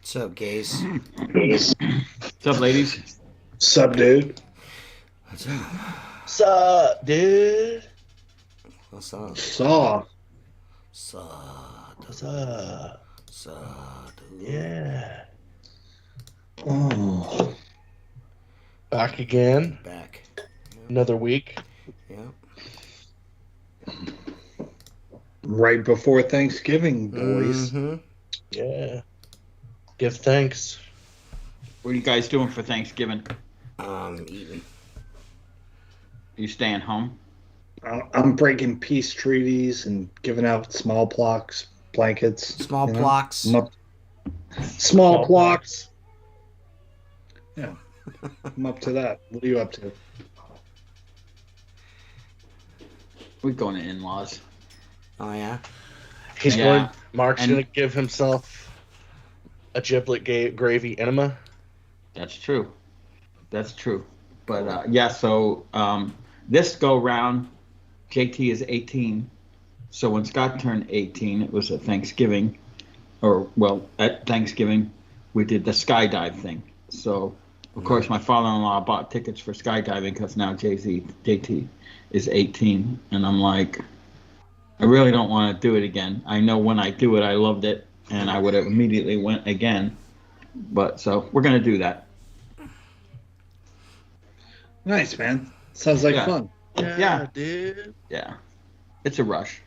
What's up, gays? What's up, ladies? up, dude? What's up? Sup, dude? What's up? Saw. What's up? Dude. Yeah. Oh. Back again. Back. Another week. Yep. Right before Thanksgiving, boys. Mm-hmm. Yeah. Give thanks. What are you guys doing for Thanksgiving? Eating. You staying home? I'm breaking peace treaties and giving out small blocks, blankets. Small blocks. Small blocks. Yeah. I'm up to that. What are you up to? We're going to in-laws. Oh, yeah? He's Yeah. going. Mark's And- going to give himself a giblet gravy enema. That's true. That's true. But, so this go-round, JT is 18. So when Scott turned 18, it was at Thanksgiving. At Thanksgiving, we did the skydive thing. So, of course, my father-in-law bought tickets for skydiving because now JT is 18. And I'm like, I really don't want to do it again. I know when I do it, I loved it, and I would have immediately went again. But so we're going to do that. Nice, man. Sounds like fun. Yeah. Dude. Yeah. It's a rush.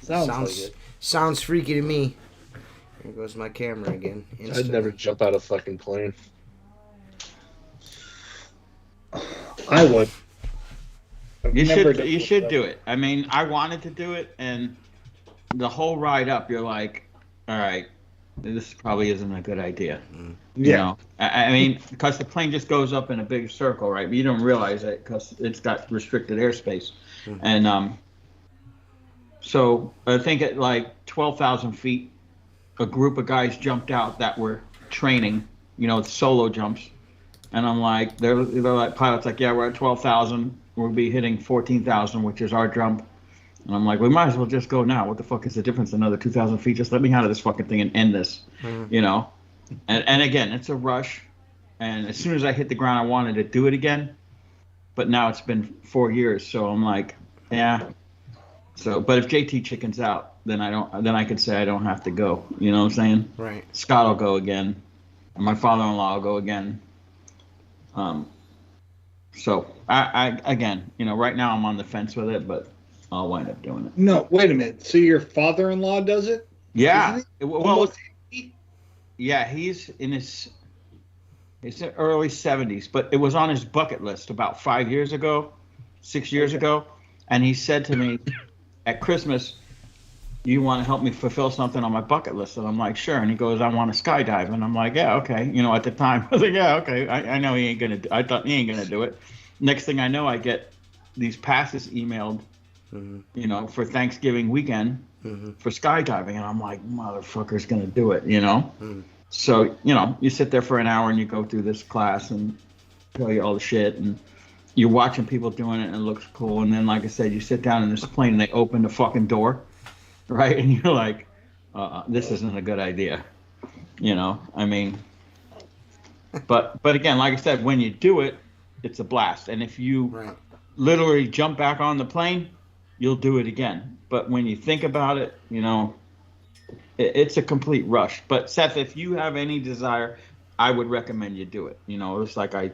Sounds like it. Sounds freaky to me. Here goes my camera again. I'd never jump out of a fucking plane. I would. You should do it. I mean, I wanted to do it, and the whole ride up, you're like, all right, this probably isn't a good idea. You know? I mean, because the plane just goes up in a big circle, right? But you don't realize it because it's got restricted airspace. And so I think at like 12,000 feet, a group of guys jumped out that were training, solo jumps. And I'm like, they're like pilots, like, yeah, we're at 12,000. We'll be hitting 14,000, which is our jump. And I'm like, we might as well just go now. What the fuck is the difference? Another 2,000 feet? Just let me out of this fucking thing and end this, And again, it's a rush. And as soon as I hit the ground, I wanted to do it again. But now it's been 4 years, so I'm like, yeah. So, but if JT chickens out, then I could say I don't have to go. You know what I'm saying? Right. Scott will go again. And my father-in-law will go again. So I again, right now I'm on the fence with it, but I'll wind up doing it. No, wait a minute. So your father-in-law does it? Yeah. Well, yeah, he's in his early 70s, but it was on his bucket list about 6 years ago, and he said to me at Christmas, you want to help me fulfill something on my bucket list? And I'm like, sure. And he goes, I want to skydive. And I'm like, yeah, okay. At the time, I was like, yeah, okay. I know he ain't going to, I thought he ain't going to do it. Next thing I know, I get these passes emailed, for Thanksgiving weekend for skydiving. And I'm like, motherfucker's going to do it, So, you sit there for an hour and you go through this class and tell you all the shit. And you're watching people doing it and it looks cool. And then, like I said, you sit down in this plane and they open the fucking door. Right, and you're like, this isn't a good idea, I mean, but again, like I said, when you do it, it's a blast, and if you literally jump back on the plane, you'll do it again. But when you think about it, it's a complete rush. But Seth, if you have any desire, I would recommend you do it. It's like I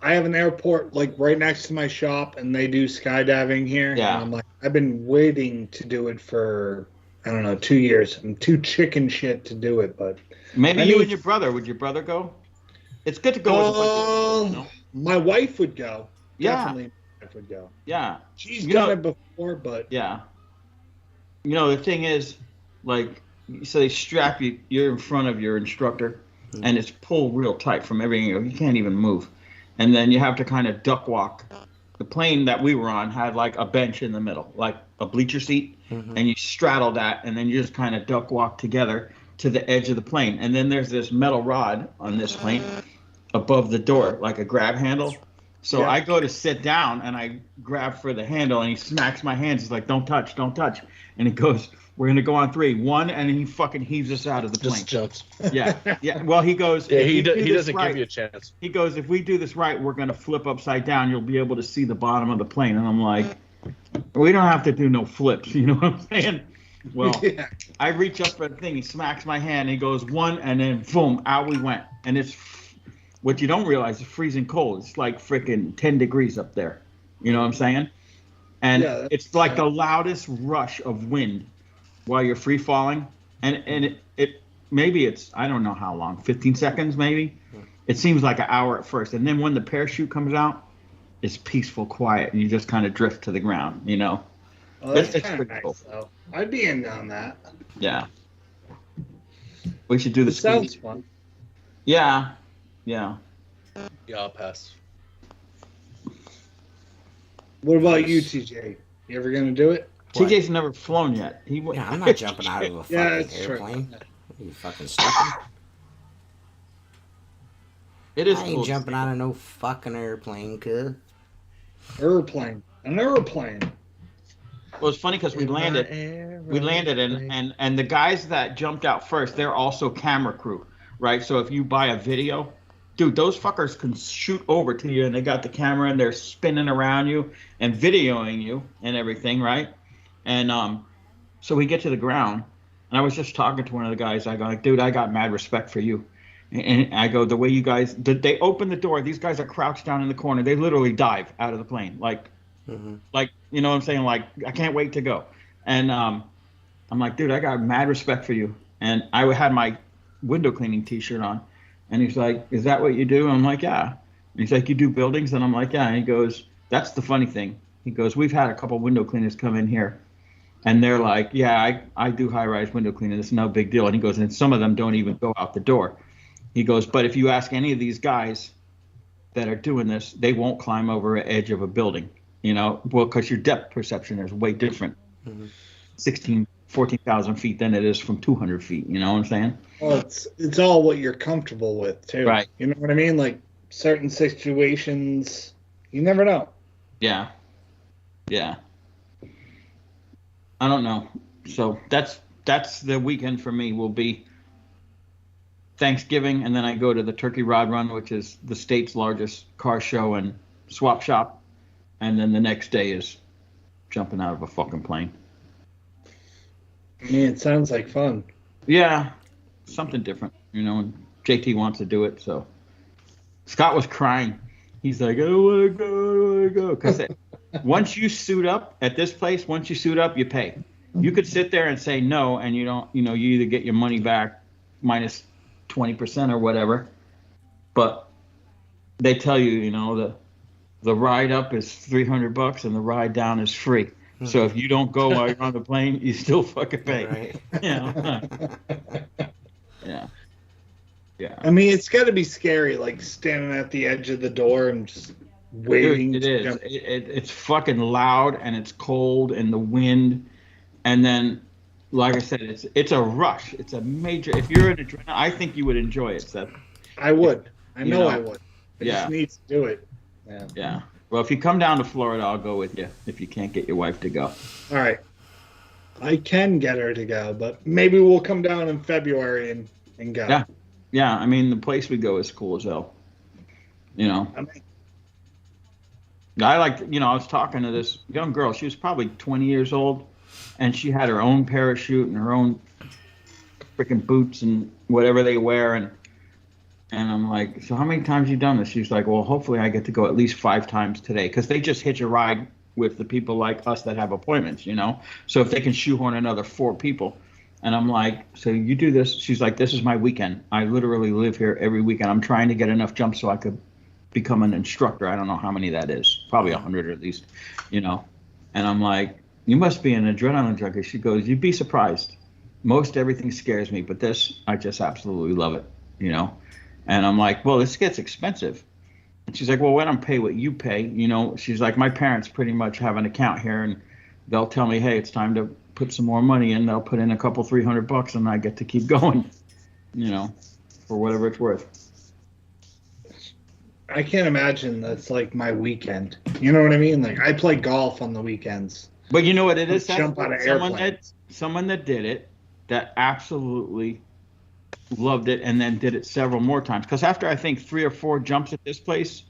have an airport like right next to my shop, and they do skydiving here. Yeah. And I'm like, I've been waiting to do it for 2 years. I'm too chicken shit to do it, but maybe you and your brother. Would your brother go? It's good to go with a bunch of people, My wife would go. Yeah. Definitely, my wife would go. Yeah. She's done it before, but yeah. The thing is, like, so they strap you. You're in front of your instructor. And it's pulled real tight from every angle. You can't even move. And then you have to kind of duck walk. The plane that we were on had like a bench in the middle, like a bleacher seat. And you straddle that, and then you just kind of duck walk together to the edge of the plane. And then there's this metal rod on this plane above the door, like a grab handle. So I go to sit down, and I grab for the handle, and he smacks my hands. He's like, don't touch, don't touch. And he goes, We're gonna go on 3. 1, and he fucking heaves us out of the plane. Just jumps. Yeah, yeah. Well, he goes. Yeah, "If he we do this doesn't right," give you a chance. He goes, "If we do this right, we're gonna flip upside down. You'll be able to see the bottom of the plane." And I'm like, "We don't have to do no flips." You know what I'm saying? Well, Yeah. I reach up for the thing. He smacks my hand. He goes 1, and then boom, out we went. And it's what you don't realize is freezing cold. It's like freaking 10 degrees up there. You know what I'm saying? And Yeah, it's like the loudest rush of wind while you're free falling. And it maybe it's, I don't know how long, 15 seconds maybe. It seems like an hour at first. And then when the parachute comes out, it's peaceful, quiet, and you just kind of drift to the ground, you know? Well, that's It's kind of pretty nice, cool. though. I'd be in on that. Yeah. We should do the It sounds Squeegee. fun. Yeah. Yeah. Yeah, I'll pass. What about you, TJ? You ever gonna do it? What? TJ's never flown yet. Yeah, I'm not jumping out of a fucking Yeah, that's true. airplane. Are you fucking stupid? It is I ain't cool. jumping out of no fucking airplane, cuz. Airplane. An airplane. Well, it's funny because we landed and the guys that jumped out first, they're also camera crew, right? So if you buy a video, dude, those fuckers can shoot over to you and they got the camera and they're spinning around you and videoing you and everything, right? And so we get to the ground and I was just talking to one of the guys. I go like, dude, I got mad respect for you. And I go, the way you guys, they open the door. These guys are crouched down in the corner. They literally dive out of the plane. Like, you know what I'm saying? Like, I can't wait to go. And I'm like, dude, I got mad respect for you. And I had my window cleaning T-shirt on. And he's like, is that what you do? And I'm like, yeah. And he's like, you do buildings? And I'm like, yeah. And he goes, that's the funny thing. He goes, we've had a couple window cleaners come in here. And they're like, yeah, I do high-rise window cleaning. It's no big deal. And he goes, and some of them don't even go out the door. He goes, but if you ask any of these guys that are doing this, they won't climb over an edge of a building, you know, well, because your depth perception is way different, 14,000 feet than it is from 200 feet. You know what I'm saying? Well, it's all what you're comfortable with, too. Right. You know what I mean? Like, certain situations, you never know. Yeah. Yeah. I don't know. So that's the weekend for me will be Thanksgiving, and then I go to the Turkey Rod Run, which is the state's largest car show and swap shop. And then the next day is jumping out of a fucking plane. Man, it sounds like fun. Yeah, something different, you know, and JT wants to do it, so. Scott was crying. He's like, I don't want to go, Because once you suit up at this place, once you suit up, you pay. You could sit there and say no, and you don't, you know, you either get your money back minus 20% or whatever, but they tell you, you know, the ride up is $300 and the ride down is free. So if you don't go while you're on the plane, you still fucking pay. Right. Yeah. Yeah. Yeah. I mean, it's got to be scary, like standing at the edge of the door and just waiting. Dude, it to is. jump. It's fucking loud and it's cold and the wind, and then, like I said, it's a rush. It's a major. If you're an adrenaline, I think you would enjoy it, Seth. I would. I You know know, I would. I yeah. just need to do it. Yeah. Yeah. Well, if you come down to Florida, I'll go with you. If you can't get your wife to go. All right. I can get her to go, but maybe we'll come down in February and go. Yeah. Yeah. I mean, the place we go is cool as hell. You know. I mean, I was talking to this young girl. She was probably 20 years old, and she had her own parachute and her own freaking boots and whatever they wear. And I'm like, so how many times you done this? She's like, well, hopefully I get to go at least 5 times today, because they just hitch a ride with the people like us that have appointments, you know. So if they can shoehorn another 4 people. And I'm like, so you do this? She's like, this is my weekend. I literally live here every weekend. I'm trying to get enough jumps so I could become an instructor. I don't know how many that is. Probably 100 at least, you know. And I'm like, you must be an adrenaline junkie. She goes, you'd be surprised. Most everything scares me, but this, I just absolutely love it, you know. And I'm like, well, this gets expensive. And she's like, well, I don't pay what you pay, you know. She's like, my parents pretty much have an account here, and they'll tell me, hey, it's time to put some more money in. They'll put in a couple $300, and I get to keep going, you know, for whatever it's worth. I can't imagine that's like my weekend. You know what I mean? Like, I play golf on the weekends. But you know what it is? Jump out of airplanes. someone that did it that absolutely loved it and then did it several more times. Because after I think 3 or 4 jumps at this place,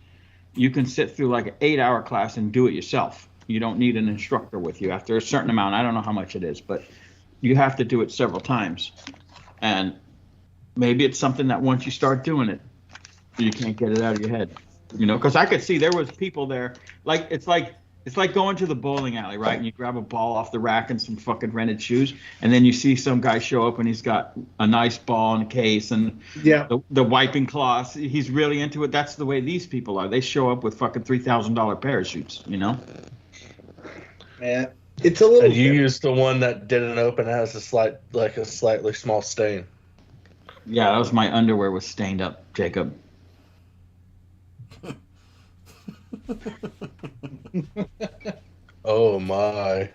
you can sit through like an 8-hour class and do it yourself. You don't need an instructor with you after a certain amount. I don't know how much it is, but you have to do it several times. And maybe it's something that once you start doing it, you can't get it out of your head. Because I could see there was people there. It's like going to the bowling alley, right? And you grab a ball off the rack and some fucking rented shoes, and then you see some guy show up and he's got a nice ball in a case and the wiping cloths. He's really into it. That's the way these people are. They show up with fucking $3,000 parachutes, Man, it's a little. And you used the one that didn't open, has a slightly small stain. Yeah, that was my underwear was stained up, Jacob. Oh my.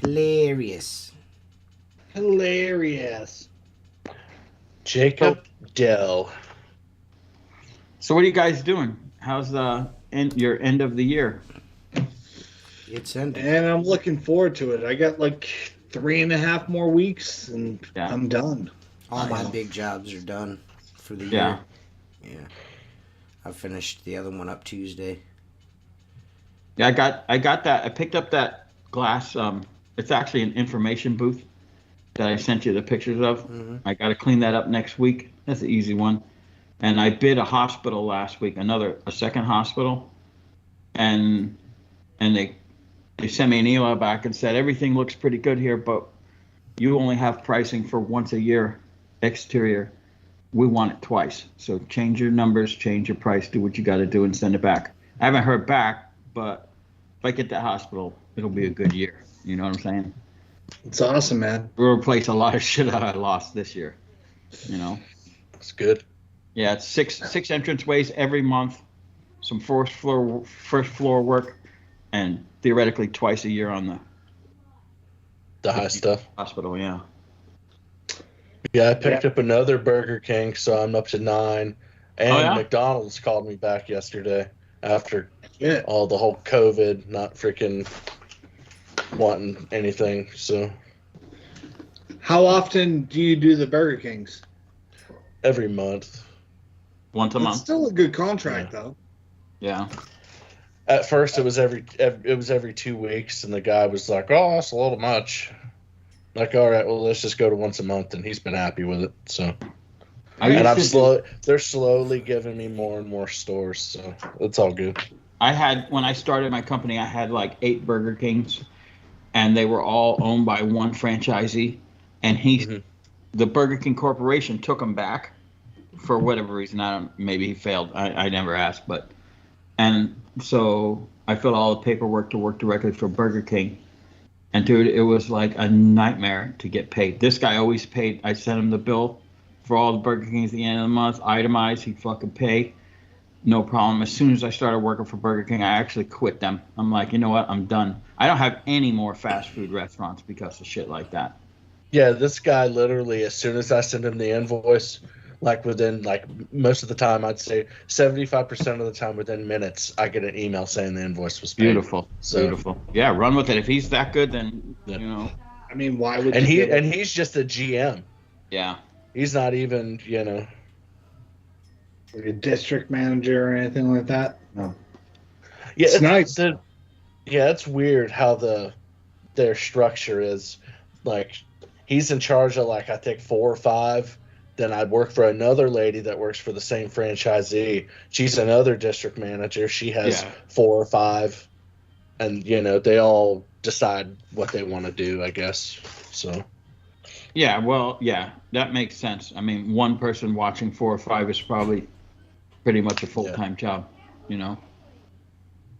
Hilarious. Jacob Dell. So what are you guys doing? How's your end of the year? It's ended. And I'm looking forward to it. I got like 3.5 more weeks, and I'm done. All my big jobs are done for the Yeah. year. Yeah. I finished the other one up Tuesday. Yeah, I got that. I picked up that glass. It's actually an information booth that I sent you the pictures of. Mm-hmm. I got to clean that up next week. That's an easy one. And I bid a hospital last week, a second hospital, and they sent me an email back and said everything looks pretty good here, but you only have pricing for once a year exterior. We want it twice. So change your numbers, change your price, do what you got to do, and send it back. I haven't heard back, but if I get that hospital, it'll be a good year. You know what I'm saying? It's awesome, man. We'll replace a lot of shit that I lost this year. That's good. Yeah, it's six entranceways every month, some first floor work, and theoretically twice a year on The high stuff. hospital. Yeah. Yeah, I picked up another Burger King, so I'm up to 9. And McDonald's called me back yesterday after all the whole COVID, not freaking wanting anything. So How often do you do the Burger Kings? every month. Once a It's month. still a good contract, though. Yeah. At first, it was every 2 weeks, and the guy was like, "Oh, that's a little much." Like, all right, well, let's just go to once a month, and he's been happy with it. So, they're slowly giving me more and more stores, so it's all good. When I started my company, I had like 8 Burger Kings, and they were all owned by one franchisee, and the Burger King Corporation took them back for whatever reason. Maybe he failed. I never asked, and so I filled all the paperwork to work directly for Burger King. And dude, it was like a nightmare to get paid. This guy always paid. I sent him the bill for all the Burger Kings at the end of the month, itemized. He'd fucking pay, no problem. As soon as I started working for Burger King, I actually quit them. I'm like, you know what? I'm done. I don't have any more fast food restaurants because of shit like that. Yeah, this guy literally, as soon as I send him the invoice, like within most of the time, I'd say 75% of the time within minutes, I get an email saying the invoice was paid. Beautiful. Beautiful. Yeah, run with it. If he's that good, then I mean, why would and he's just a GM. Yeah. He's not even, like a district manager or anything like that? No. Yeah, it's nice. It's weird how their structure is. Like, he's in charge of, like, I think 4 or 5. Then I'd work for another lady that works for the same franchisee. She's another district manager. She has 4 or 5. And, they all decide what they want to do, I guess. So. Yeah, well, yeah, that makes sense. I mean, one person watching 4 or 5 is probably pretty much a full-time job,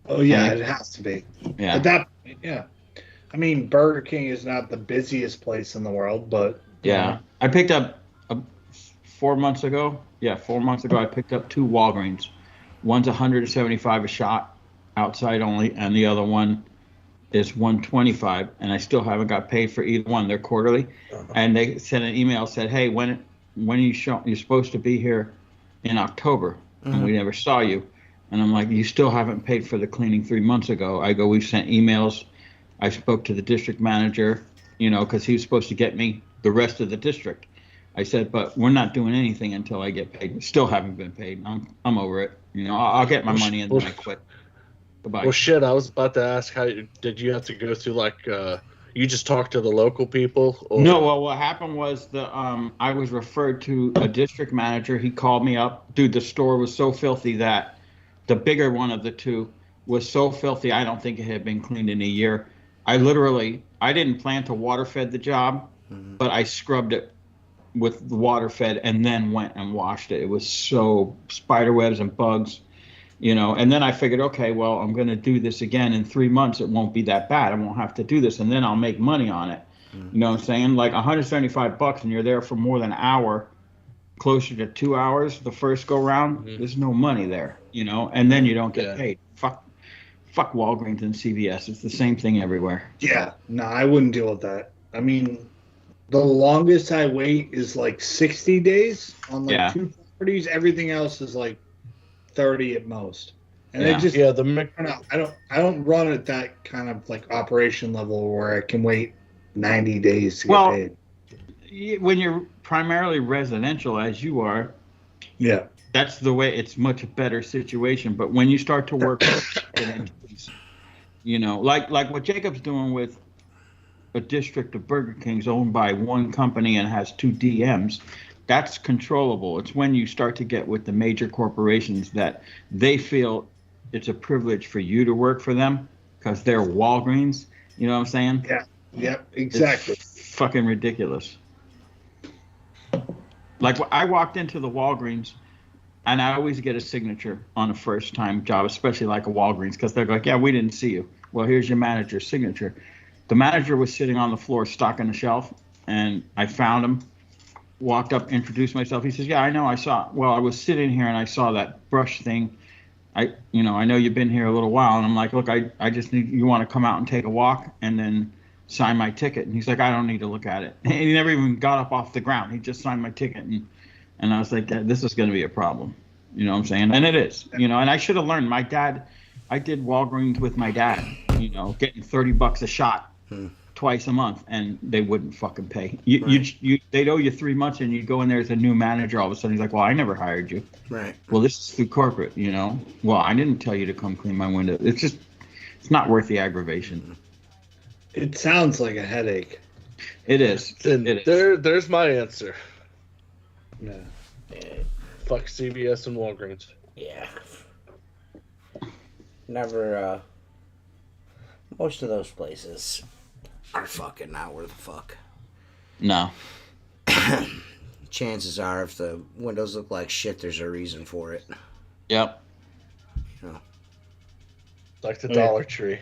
Oh, yeah, it has to be. Yeah. At that point, yeah. I mean, Burger King is not the busiest place in the world, but... Yeah. I picked up 4 months ago. Yeah, 4 months ago, I picked up 2 Walgreens. One's $175 a shot, outside only, and the other one is $125, and I still haven't got paid for either one. They're quarterly, and they sent an email, said, "Hey, when are you're supposed to be here in October, and we never saw you." And I'm like, you still haven't paid for the cleaning 3 months ago. I go, we've sent emails. I spoke to the district manager, because he was supposed to get me the rest of the district. I said, but we're not doing anything until I get paid. Still haven't been paid. I'm over it. I'll get my money and then I quit. Goodbye. Well, shit, I was about to ask, how did you have to go through, you just talked to the local people? Or? No, well, what happened was I was referred to a district manager. He called me up. Dude, the store was so filthy that the bigger one of the two was so filthy, I don't think it had been cleaned in a year. I didn't plan to water fed the job, but I scrubbed it with water fed and then went and washed it. It was so spider webs and bugs, and then I figured, okay, well, I'm going to do this again in 3 months. It won't be that bad. I won't have to do this. And then I'll make money on it. You know what I'm saying? Like $175 and you're there for more than an hour, closer to 2 hours the first go round. There's no money there, and then you don't get paid. Fuck Walgreens and CVS. It's the same thing everywhere. Yeah, no, I wouldn't deal with that. I mean, the longest I wait is like 60 days on two properties. Everything else is like 30 at most. And I don't run at that kind of like operation level where I can wait 90 days to get paid. When you're primarily residential, as you are, that's the way. It's much better situation. But when you start to work, like what Jacob's doing with a district of Burger King's owned by one company and has 2 DMs, that's controllable. It's when you start to get with the major corporations that they feel it's a privilege for you to work for them because they're Walgreens. You know what I'm saying? Yeah, exactly. It's fucking ridiculous. Like I walked into the Walgreens and I always get a signature on a first time job, especially like a Walgreens, because they're like, yeah, we didn't see you. Well, here's your manager's signature. The manager was sitting on the floor stocking the shelf, and I found him, walked up, introduced myself. He says, yeah, I know, I was sitting here and I saw that brush thing. I know you've been here a little while. And I'm like, look, I just need, you want to come out and take a walk and then sign my ticket? And he's like, I don't need to look at it. And he never even got up off the ground. He just signed my ticket. And I was like, this is going to be a problem. You know what I'm saying? And it is, and I should have learned. My dad, I did Walgreens with my dad, getting $30 a shot twice a month, and they wouldn't fucking pay. They'd owe you 3 months, and you go in there as a new manager. All of a sudden, he's like, well, I never hired you. Right. Well, this is through corporate, Well, I didn't tell you to come clean my window. It's not worth the aggravation. It sounds like a headache. It is. And it is. There's my answer. Yeah. Fuck CVS and Walgreens. Yeah. Never, most of those places are fucking not worth a fuck. No. Chances are, if the windows look like shit, there's a reason for it. Yep. Like the Dollar Tree.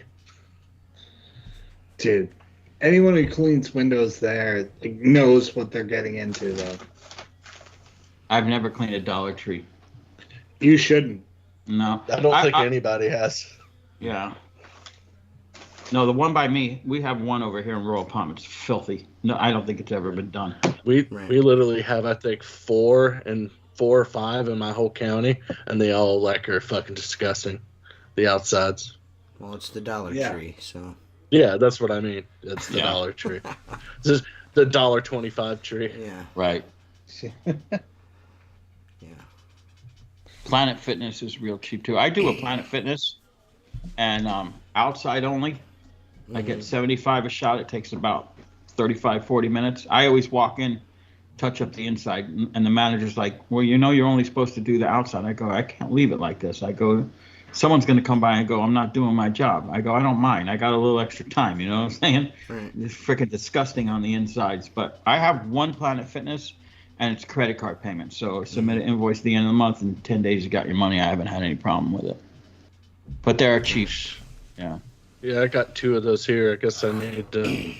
Dude, anyone who cleans windows there knows what they're getting into, though. I've never cleaned a Dollar Tree. You shouldn't. No. I don't think anybody has. Yeah. No, the one by me, we have one over here in Royal Palm. It's filthy. No, I don't think it's ever been done. We literally have, I think, 4 or 5 in my whole county, and they all are fucking disgusting. The outsides. Well, it's the Dollar Tree, so. Yeah, that's what I mean. It's the Dollar Tree. This is the $1.25 tree. Yeah. Right. Yeah. Planet Fitness is real cheap too. I do a Planet Fitness, and outside only. I get $75 a shot. It takes about 35, 40 minutes. I always walk in, touch up the inside, and the manager's like, well, you're only supposed to do the outside. I go, I can't leave it like this. I go, someone's going to come by and go, I'm not doing my job. I go, I don't mind. I got a little extra time. You know what I'm saying? Right. It's freaking disgusting on the insides. But I have one Planet Fitness, and it's credit card payment. So submit an invoice at the end of the month, and 10 days you got your money. I haven't had any problem with it. But they're cheap. Yeah. Yeah, I got 2 of those here. I guess I need to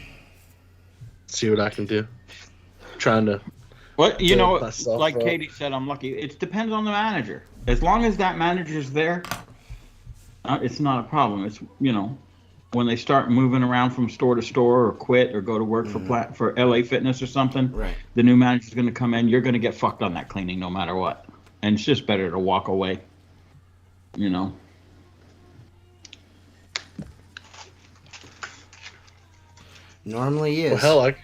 see what I can do. Trying to. Well, like Katie said, I'm lucky. It depends on the manager. As long as that manager's there, it's not a problem. It's, when they start moving around from store to store or quit or go to work for LA Fitness or something, right, the new manager's going to come in. You're going to get fucked on that cleaning no matter what. And it's just better to walk away. you know. Normally is. Well, hell,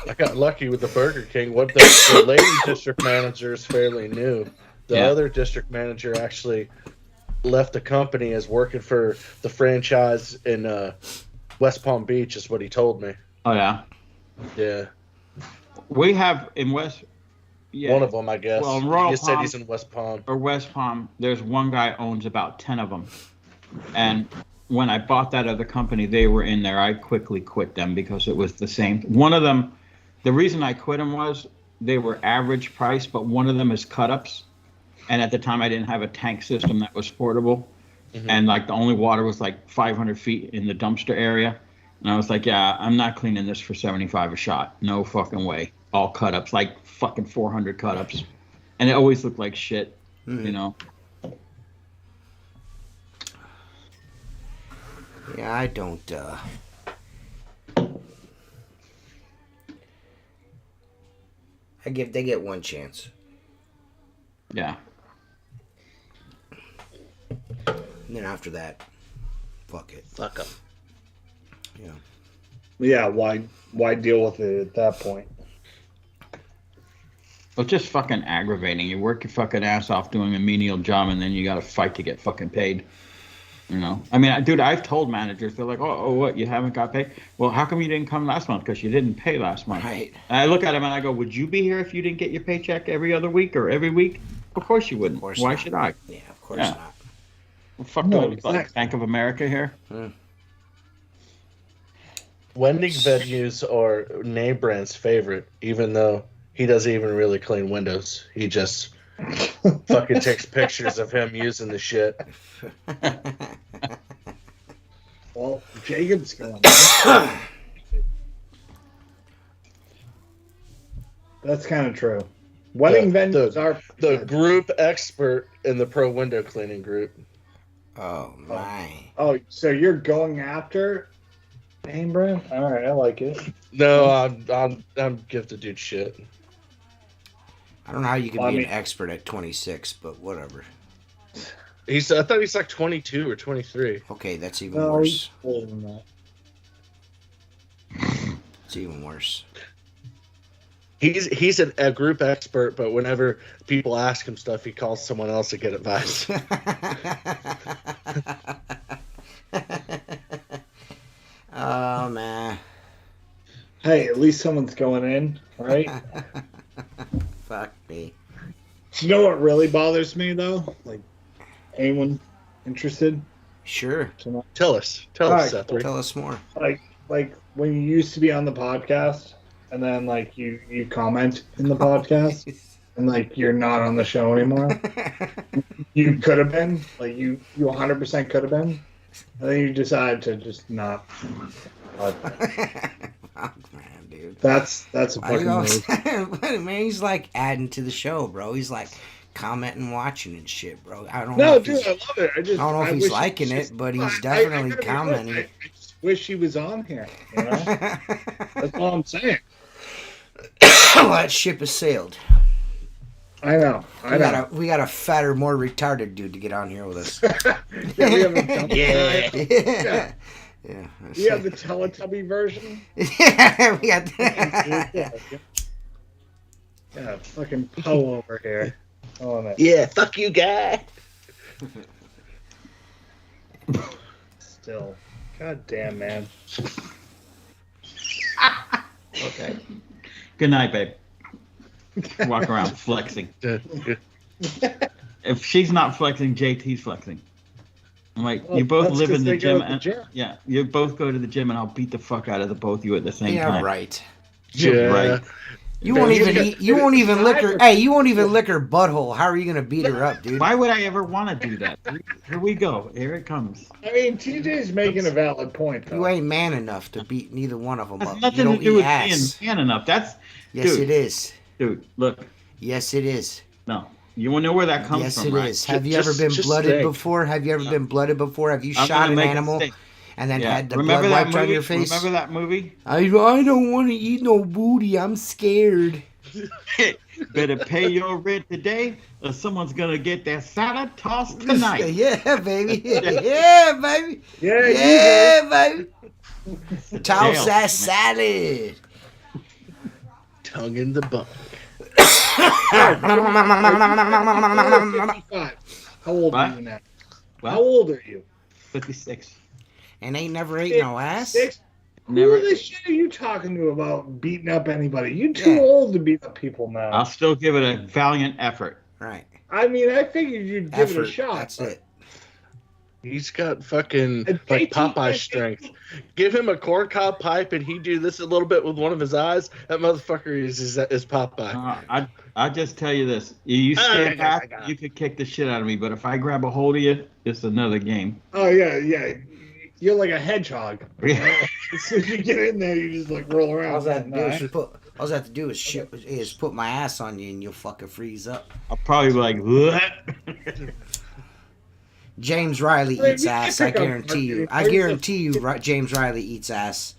I got lucky with the Burger King. What the lady district manager is fairly new. The other district manager actually left the company as working for the franchise in West Palm Beach, is what he told me. Oh yeah. Yeah. We have in West. Yeah. One of them, I guess. Well, in Royal you said Palm, he's in West Palm. or West Palm, there's one guy owns about 10 of them. And when I bought that other company, they were in there. I quickly quit them because it was the same. One of them, the reason I quit them was they were average price, but one of them is cut-ups. And at the time, I didn't have a tank system that was portable. Mm-hmm. And like the only water was like 500 feet in the dumpster area. And I was like, yeah, I'm not cleaning this for 75 a shot. No fucking way. All cut-ups, like fucking 400 cut-ups. And it always looked like shit, you know. Yeah, I don't, they get one chance. Yeah. And then after that, fuck it. Fuck them. Yeah. Yeah, why deal with it at that point? Well, it's just fucking aggravating. You work your fucking ass off doing a menial job, and then you got to fight to get fucking paid. You know? I mean, dude, I've told managers, they're like, oh, what, you haven't got paid? Well, how come you didn't come last month? Because you didn't pay last month. Right. And I look at them and I go, would you be here if you didn't get your paycheck every other week or every week? Of course you wouldn't. Why should I? Yeah, of course not. Well, fuck no, like Bank of America here. Vending venues are name brand's favorite, even though he doesn't even really clean windows. He just fucking takes pictures of him using the shit. Well, Jacob's going. That's kind of true. Wedding venues are the group expert in the pro window cleaning group. Oh my. Oh, so you're going after name brand? All right, I like it. No, I'm gifted dude shit. I don't know how you can be an expert at 26, but whatever. I thought he's like 22 or 23. Okay, that's even worse. He's older than that. It's even worse. He's a group expert, but whenever people ask him stuff, he calls someone else to get advice. Oh man. Hey, at least someone's going in, right? Fuck me. Do you know what really bothers me though? Like, anyone interested? Sure. Tell us, Seth. Tell us more. Like when you used to be on the podcast, and then like you comment in the podcast, and like you're not on the show anymore. You could have been, like you 100% could have been, and then you decide to just not. Fuck, man, dude. That's a fucking move. Man, he's like adding to the show, bro. He's like commenting, watching and shit, bro. I don't No, know. dude, I love it. I don't know if he's liking it, but he's definitely commenting. I just wish he was on here. You know? That's all I'm saying. Well, that ship has sailed. I know. We got a fatter, more retarded dude to get on here with us. Yeah, we have a Yeah. We have the Teletubby version. Yeah, we got that. Yeah, fucking Poe over here. Yeah, fuck you, guy. Still. God damn, man. Okay. Good night, babe. Walk around flexing. If she's not flexing, JT's flexing. I'm like, you both live in the gym, yeah, you both go to the gym, and I'll beat the fuck out of the both of you at the same time. Yeah, right. Yeah, right. You won't even eat. You won't even lick her. Hey, you won't even lick her butthole. How are you gonna beat her up, dude? Why would I ever want to do that? Here we go. Here it comes. I mean, TJ's making a valid point, though. You ain't man enough to beat neither one of them That's up. nothing You don't to do eat with ass. being man enough. That's Yes, dude, it is. Dude, look. Yes, it is. No, you want to know where that comes Yes, from, it right? is. Have you ever been blooded before? Have you ever been blooded before? Have you shot an animal and then had the Remember blood that wiped movie? on your face? Remember that movie? I don't want to eat no booty. I'm scared. Better pay your rent today, or someone's gonna get their salad tossed tonight. Yeah, baby. Yeah, baby. Yeah, Yeah, baby. Tall Jail, size man. salad. Tongue in the bunk. How old What? are you now? What? How old are you? 56. And ain't never ate no ass. Six. Never. Who the shit are you talking to about beating up anybody? You too Yeah. old to beat up people now. I'll still give it a valiant effort. Right. I mean, I figured you'd give it a shot. That's but- it. He's got fucking And like JT Popeye strength. Give him a corncob pipe and he do this a little bit with one of his eyes. That motherfucker is Popeye. I just tell you this: you stand back, you could kick the shit out of me, but if I grab a hold of you, it's another game. Oh yeah. You're like a hedgehog. As soon as you get in there, you just like roll around. All I have to do is put my ass on you and you'll fucking freeze up. I'll probably be like, what? James Riley Hey, eats you ass. can I pick up guarantee you. marketing. I guarantee you, James Riley eats ass.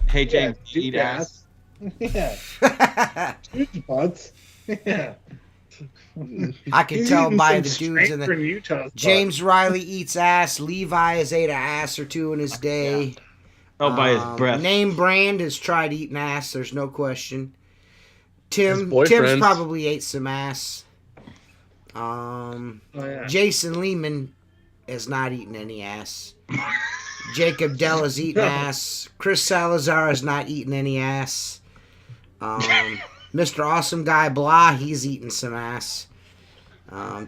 Hey James, Yeah, you eat ass. Yeah. Huge butts. Yeah. I can He's tell eating by some the dudes in strength from the. Utah's butt. James Riley eats ass. Levi has ate an ass or two in his day. Oh, by his breath. Name Brand has tried eating ass. There's no question. His Tim's boyfriends. probably ate some ass. Oh, yeah. Jason Lehman has not eaten any ass. Jacob Dell has eaten ass. Chris Salazar has not eaten any ass. Mr. Awesome Guy Blah, he's eaten some ass.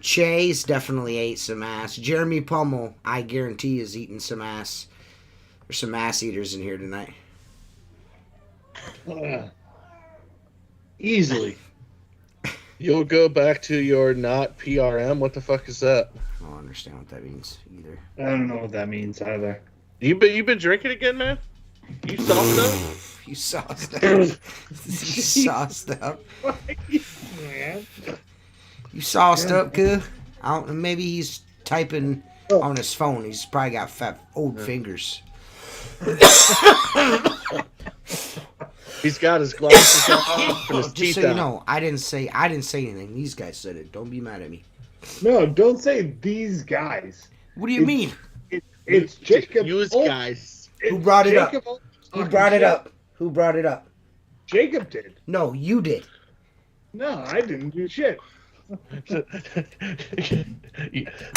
Chase definitely ate some ass. Jeremy Pummel, I guarantee, has eaten some ass. There's some ass eaters in here tonight. Easily. You'll go back to your not PRM. What the fuck is that? I don't understand what that means either. I don't know what that means either. You been drinking again, man? You soft up? You sauced up. You sauced up. Man. You sauced up, cuz. I don't know. Maybe he's typing on his phone. He's probably got fat old fingers. He's got his glasses off and his Just teeth so you out. know, I didn't say anything. These guys said it. Don't be mad at me. No, don't say these guys. What do you mean? It's Jacob. Use Ol- guys. Who brought it up? Jacob Ol- Who brought it up? Who brought it up? Jacob did. No, you did. No, I didn't do shit.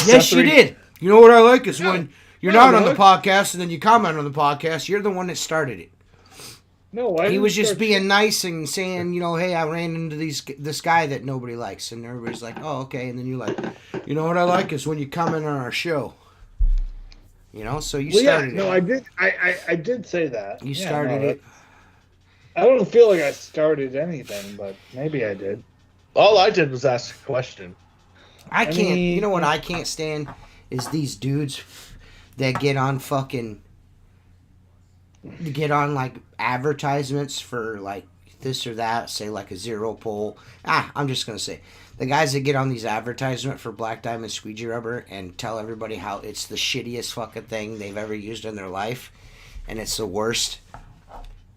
Yes, you did. You know what I like is when you're No, not on the no. podcast and then you comment on the podcast. You're the one that started it. No, I He didn't was just start being nice and saying, you know, hey, I ran into this guy that nobody likes, and everybody's like, oh, okay, and then you're like, you know what I like is when you comment on our show. You know, so you Well, yeah, started no, it. I did. I did say that. You Yeah, started no, it. I don't feel like I started anything, but maybe I did. All I did was ask a question. I can't. mean- You know what I can't stand is these dudes that get on like advertisements for like this or that. Say like a zero pull. I'm just gonna say the guys that get on these advertisement for Black Diamond Squeegee rubber and tell everybody how it's the shittiest fucking thing they've ever used in their life, and it's the worst.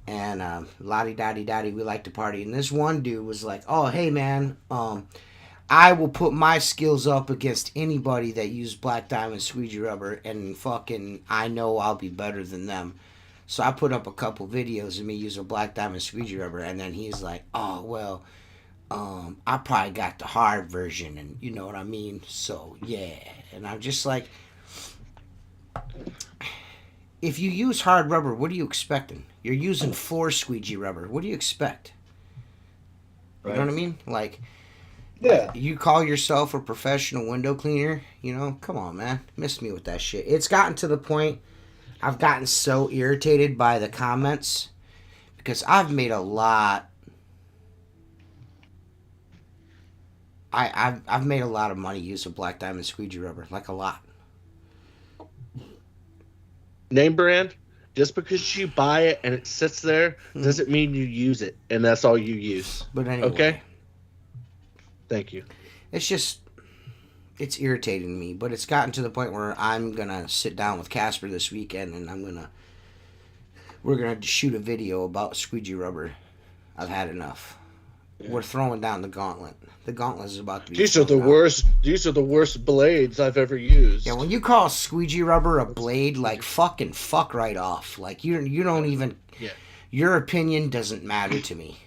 And lottie-dottie-dottie, we like to party. And this one dude was like, oh, hey, man, I will put my skills up against anybody that used Black Diamond Squeegee rubber, and fucking I know I'll be better than them. So I put up a couple videos of me using Black Diamond Squeegee rubber, and then he's like, oh, well, I probably got the hard version, and you know what I mean? So, yeah. And I'm just like, if you use hard rubber, what are you expecting? You're using floor squeegee rubber. What do you expect? You know what I mean? Like, Yeah. you call yourself a professional window cleaner? You know, come on, man. Miss me with that shit. It's gotten to the point I've gotten so irritated by the comments because I've made a lot. I've made a lot of money using Black Diamond Squeegee rubber, like a lot. Name brand. Just because you buy it and it sits there doesn't mean you use it, and that's all you use. But anyway, Okay. Thank you. it's just, it's irritating me. But it's gotten to the point where I'm gonna sit down with Casper this weekend, and we're gonna shoot a video about squeegee rubber. I've had enough. We're throwing down the gauntlet. The gauntlet is about to be. These are the thrown down. worst. These are the worst blades I've ever used. Yeah, when you call squeegee rubber a blade, like fucking fuck right off. Like you don't even. Yeah. Your opinion doesn't matter to me.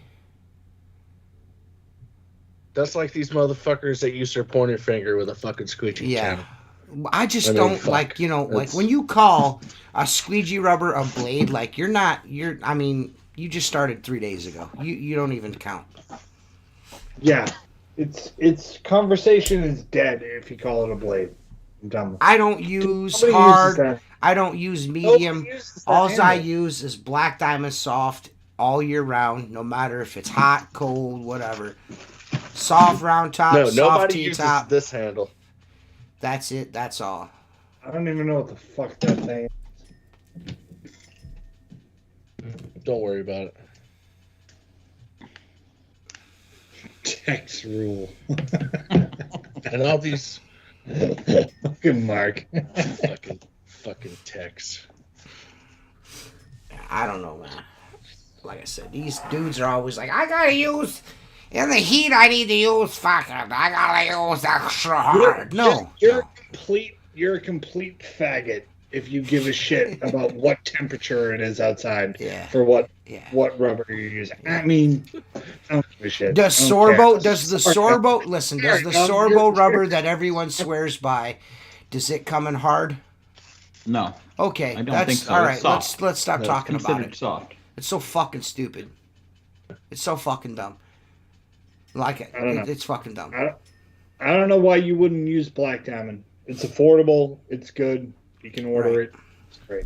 That's like these motherfuckers that use their pointer finger with a fucking squeegee Yeah. channel. I just I mean, don't fuck. like, like That's- when you call a squeegee rubber a blade, like I mean, you just started 3 days ago. You don't even count. Yeah, it's conversation is dead if you call it a blade. I'm done with it. I don't use Nobody hard. uses that. I don't use Nobody medium. uses that All I handle. use is black diamond soft all year round, no matter if it's hot, cold, whatever. Soft round top, No, soft nobody T uses top. this handle. That's it. That's all. I don't even know what the fuck that thing is. Don't worry about it. Text rule. And all these Fucking Mark. fucking texts. I don't know, man. Like I said, these dudes are always like, I gotta use in the heat. I need to use fucking. I gotta use extra hard. No, You're no. a complete faggot if you give a shit about what temperature it is outside Yeah. for what Yeah. rubber you're using. I mean, I don't give a shit. Does I don't care. Sorbo? Does the Sorbo? Listen, does the Sorbo rubber that everyone swears by? Does it come in hard? No, Okay, I don't that's think so. all It's right. soft. Let's stop it's talking about considered it. soft. It's so fucking stupid. It's so fucking dumb. Like it. I don't know. It's fucking dumb. I don't know why you wouldn't use Black Diamond. It's affordable. It's good. You can order Right. it. It's great.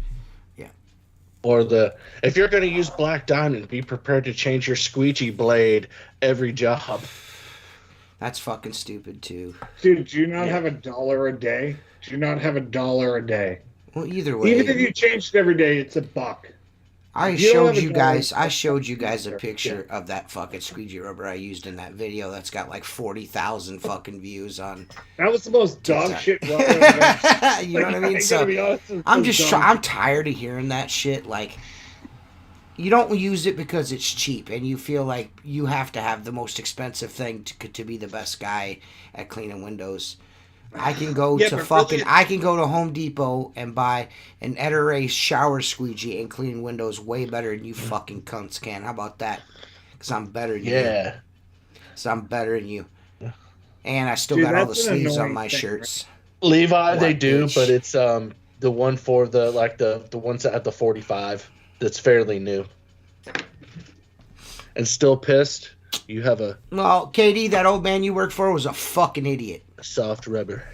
Or if you're going to use black diamond, be prepared to change your squeegee blade every job. That's fucking stupid too. Dude, do you not have $1 a day? Do you not have $1 a day? Well, either way, Even if you changed it every day, it's $1. I You don't showed have a you dollar. guys. I showed you guys a picture of that fucking squeegee rubber I used in that video. That's got like 40,000 fucking views on. That was the most dog TikTok. shit rubber I've ever- You know what I mean? gotta So be honest, it's I'm so just. dumb. I'm tired of hearing that shit. Like, you don't use it because it's cheap, and you feel like you have to have the most expensive thing to be the best guy at cleaning windows. I can go Yeah, to but fucking. really- I can go to Home Depot and buy an Ed shower squeegee and clean windows way better than you fucking cunts can. How about that? Because I'm better than you. Yeah. So I'm better than you. And I still Dude, got all the that's an sleeves on annoying my thing, shirts. Levi, they What, do, bitch? but it's the one for the ones that have the 45 that's fairly new. And still pissed, you have a Well, KD, that old man you worked for was a fucking idiot. soft rubber.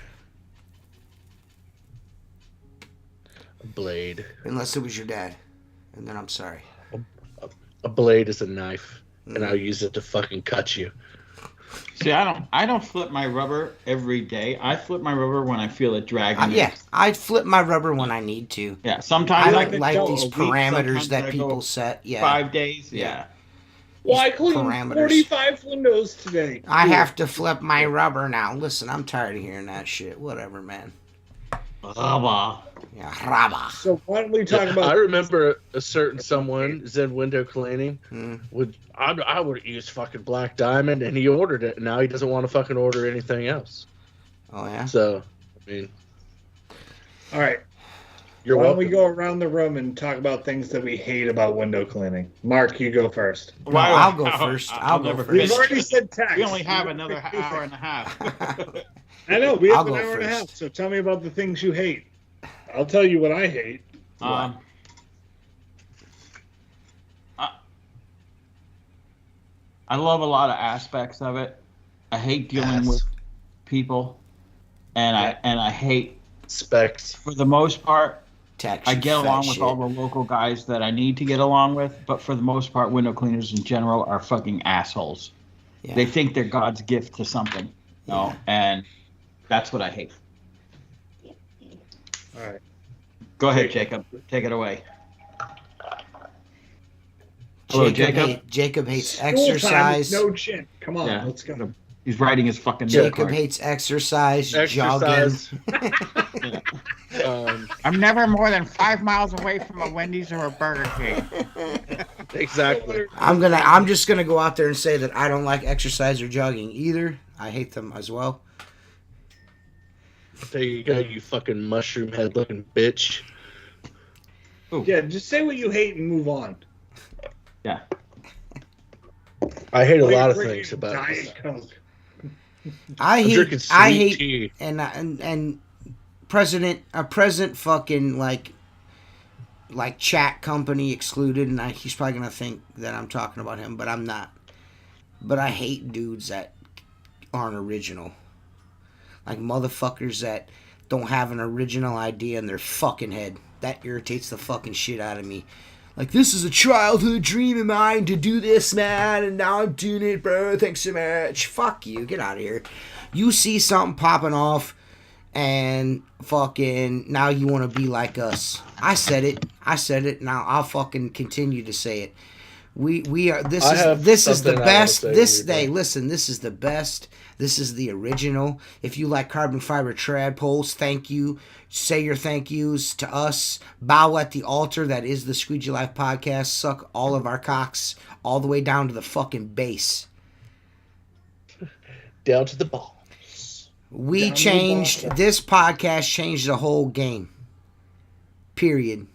A blade. Unless it was your dad. And then I'm sorry. A blade is a knife, and I'll use it to fucking cut you. See, I don't flip my rubber every day. I flip my rubber when I feel it dragging. Yeah, I flip my rubber when I need to. Yeah. I Sometimes don't can like go these a week, parameters sometimes that I people go set. Yeah. 5 days. Yeah. Well, I cleaned parameters. 45 windows today. I have to flip my rubber now. Listen, I'm tired of hearing that shit. Whatever, man. Rubber. Yeah, rubber. So why don't we talk about? I remember a certain someone Zen window cleaning Hmm. I would use fucking black diamond, and he ordered it, and now he doesn't want to fucking order anything else. Oh, yeah? So, I mean, All right. you're Why don't welcome. we go around the room and talk about things that we hate about window cleaning? Mark, you go first. No, I'll go first. I'll go never first. We've finish. already said tax. We only have another hour and a half. I know we have I'll an go hour and a half. first. So tell me about the things you hate. I'll tell you what I hate. Um, I love a lot of aspects of it. I hate dealing with people, and I hate, Specs. for the most part, Tax, I you get fat along with shit. all the local guys that I need to get along with, but for the most part, window cleaners in general are fucking assholes. Yeah. They think they're God's gift to something, you know, and that's what I hate. All right. Go ahead, Jacob. Take it away. Hello, Jacob. Jacob hates School time exercise. with no chin. Come on, Yeah. let's go. He's writing his fucking Jacob card. hates exercise, Exercise. jogging. Um, I'm never more than 5 miles away from a Wendy's or a Burger King. Exactly. I'm just gonna go out there and say that I don't like exercise or jogging either. I hate them as well. There you go, you fucking mushroom head looking bitch. Ooh. Yeah, just say what you hate and move on. Yeah. I hate a Like lot of drinking things about this. Diet Coke. I I'm hate drinking sweet I hate tea. and present fucking like chat company excluded, and he's probably gonna think that I'm talking about him, but I'm not. But I hate dudes that aren't original, like motherfuckers that don't have an original idea in their fucking head. That irritates the fucking shit out of me. Like, this is a childhood dream of mine to do this, man, and now I'm doing it, bro. Thanks so much. Fuck you. Get out of here. You see something popping off, and fucking now you want to be like us. I said it. Now I'll fucking continue to say it. We are. This is the best. This day. Listen, this is the best. This is the original. If you like carbon fiber tadpoles, thank you. Say your thank yous to us. Bow at the altar that is the Squeegee Life podcast. Suck all of our cocks all the way down to the fucking base. Down to the balls. We changed. This podcast changed the whole game. Period.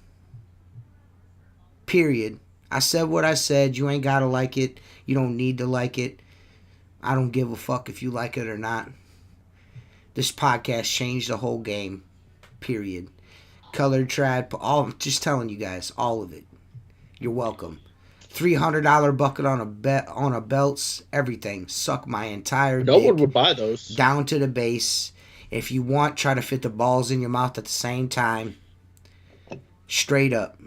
I said what I said. You ain't gotta like it. You don't need to like it. I don't give a fuck if you like it or not. This podcast changed the whole game. Period. Colored trad, all. Just telling you guys, all of it. You're welcome. $300 bucket on a belts, everything. Suck my entire No dick one would buy those. down to the base. If you want, try to fit the balls in your mouth at the same time. Straight up.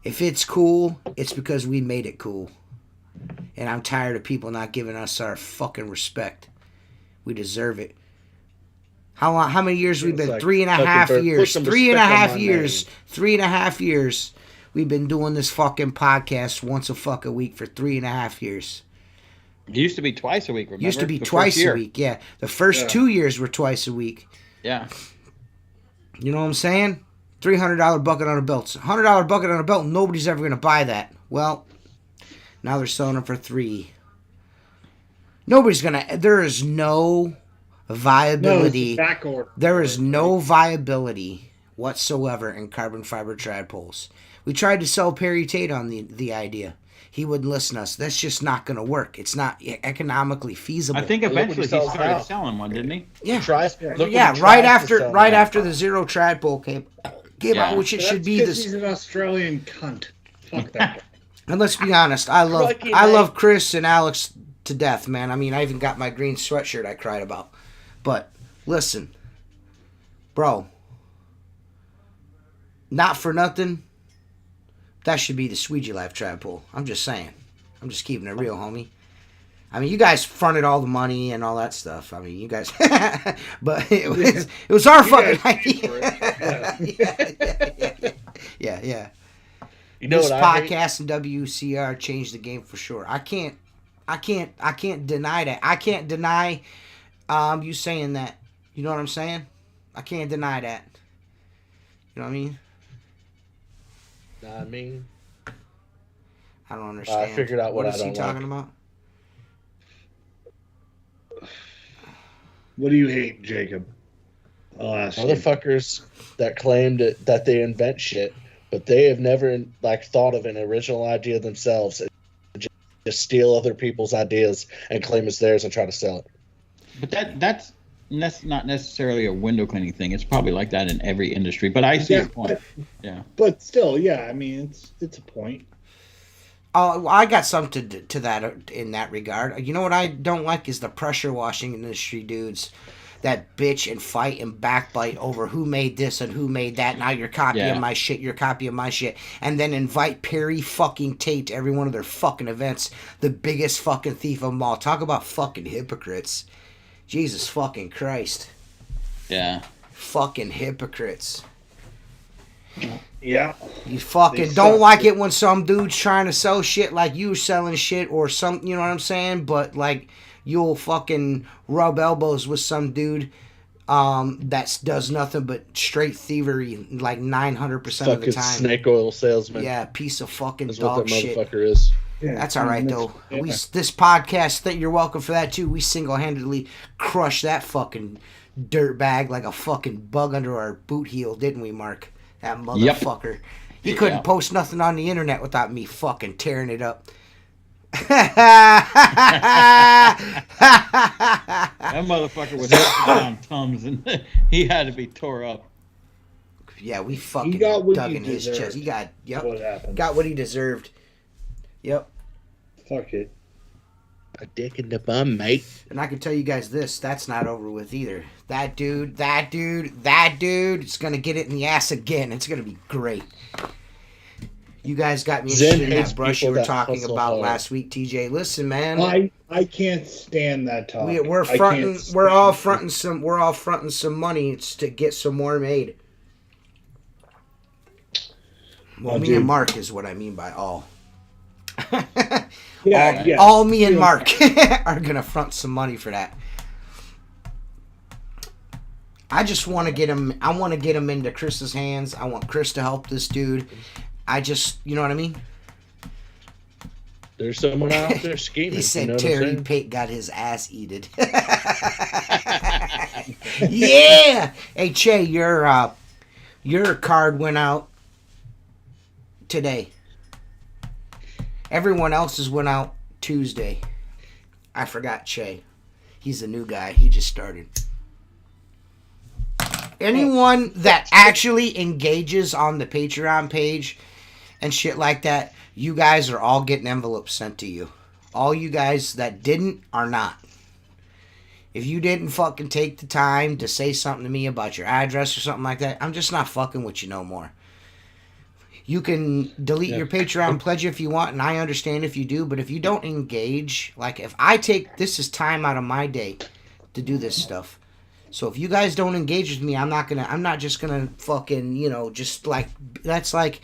If it's cool, it's because we made it cool. And I'm tired of people not giving us our fucking respect. We deserve it. How many years we've been? Like 3.5 years. put some 3.5 respect on my years. name. 3.5 years. We've been doing this fucking podcast once a fucking week for 3.5 years. It used to be twice a week, remember? Used to be The twice first a year. week, yeah. The first 2 years were twice a week. Yeah. You know what I'm saying? $300 bucket on a belt. $100 bucket on a belt, nobody's ever going to buy that. Well, now they're selling them for $3. Nobody's going to... There is no viability. No, back order. There is no viability whatsoever in carbon fiber tadpoles. We tried to sell Perry Tate on the idea. He wouldn't listen to us. That's just not going to work. It's not economically feasible. I think Look what he eventually he sells started now. selling one, didn't he? Yeah, Look right after the zero tradpole came Yeah. out, which it That's should be 'cause this. He's an Australian cunt. Fuck that guy. And let's be honest, I Lucky love Chris and Alex to death, man. I mean, I even got my green sweatshirt I cried about. But listen, bro, not for nothing, that should be the Squeegee Life tradpole. I'm just saying. I'm just keeping it real, homie. I mean, you guys fronted all the money and all that stuff. I mean, you guys, but it was our fucking idea. Yeah. You know This what I hate? podcast and WCR changed the game for sure. I can't deny that. I can't deny you saying that. You know what I'm saying? I can't deny that. You know what I mean? I mean, I don't understand. I figured out what I is he don't talking like. about? What do you hate, Jacob? I'll ask you. motherfuckers that claimed that they invent shit, but they have never thought of an original idea themselves. And just steal other people's ideas and claim it's theirs and try to sell it. But that's not necessarily a window cleaning thing. It's probably like that in every industry. But I see your point. Yeah. But still, yeah. I mean, it's a point. I got something to that in that regard. You know what I don't like is the pressure washing industry dudes that bitch and fight and backbite over who made this and who made that. Now you're copying my shit, you're copying my shit. And then invite Perry fucking Tate to every one of their fucking events. The biggest fucking thief of them all. Talk about fucking hypocrites. Jesus fucking Christ. Yeah. Fucking hypocrites. Yeah. You fucking They don't suck. like it when some dude's trying to sell shit like you selling shit or some, you know what I'm saying? But like you'll fucking rub elbows with some dude that does nothing but straight thievery like 900% of the Fucking time. snake oil salesman. Yeah, piece of fucking That's dog what that shit. motherfucker is. Yeah, That's all right though. yeah. This podcast, you're welcome for that too. We single-handedly crushed that fucking dirt bag like a fucking bug under our boot heel, didn't we, Mark? That motherfucker. He couldn't post nothing on the internet without me fucking tearing it up. That motherfucker was down Tums, and he had to be tore up. Yeah, we fucking got what dug he in his deserved. chest. He got What happened? got what he deserved. Yep. Fuck it. A dick in the bum, mate. And I can tell you guys this, that's not over with either. That dude is going to get it in the ass again. It's going to be great. You guys got me Zen interested in hates that brush you people were that talking hustle about hard. last week, TJ. Listen, man. I can't stand that talk. We're I fronting. can't We're all stand fronting some. We're all fronting some money. It's to get some more made. Well, Oh, me dude. and Mark is what I mean by all. Yeah, all me and Yeah. Mark are gonna front some money for that. I just want to get him. I want to get him into Chris's hands. I want Chris to help this dude. I just, you know what I mean. There's someone out there scheming. He said you know what I'm Terry saying? Pate got his ass eated. Yeah. Hey Che, your card went out today. Everyone else's went out Tuesday. I forgot Che. He's a new guy. He just started. Anyone that actually engages on the Patreon page and shit like that, you guys are all getting envelopes sent to you. All you guys that didn't are not. If you didn't fucking take the time to say something to me about your address or something like that, I'm just not fucking with you no more. You can delete your Patreon pledge if you want, and I understand if you do, but if you don't engage, like if I take, this is time out of my day to do this stuff. So if you guys don't engage with me, I'm not just gonna fucking, just like, that's like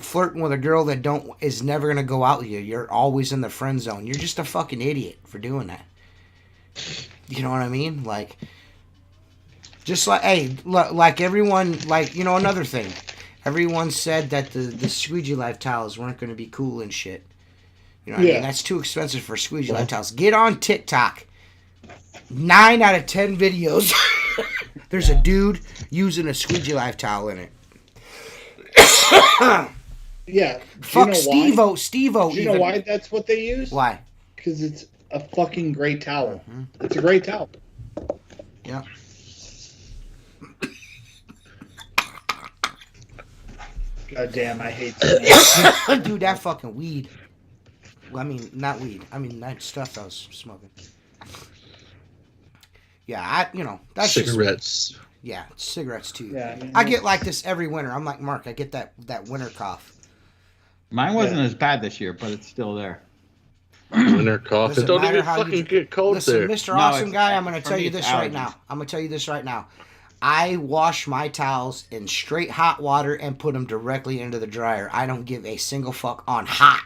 flirting with a girl that is never gonna go out with you. You're always in the friend zone. You're just a fucking idiot for doing that. You know what I mean? Like, just like, hey, like everyone, like, another thing. Everyone said that the Squeegee Life towels weren't going to be cool and shit. You know what I mean? That's too expensive for Squeegee Life towels. Get on TikTok. 9 out of 10 videos, there's a dude using a Squeegee Life towel in it. Yeah. Fuck Steve-O. Steve-O. Do you know why that's what they use? Why? Because it's a fucking great towel. Mm-hmm. It's a great towel. Yeah. God damn, I hate that. Dude, that fucking weed. Well, I mean, not weed. I mean, that stuff I was smoking. Yeah, that's Cigarettes. Just, yeah, cigarettes too. Yeah, I get like this every winter. I'm like Mark. I get that winter cough. Mine wasn't as bad this year, but it's still there. Winter cough. Doesn't It don't matter even how you- fucking get cold Listen, there. Mr. No, Awesome it's- Guy, I'm going to for tell me, you it's this right allergies. now. I'm going to tell you this right now. I wash my towels in straight hot water and put them directly into the dryer. I don't give a single fuck on hot.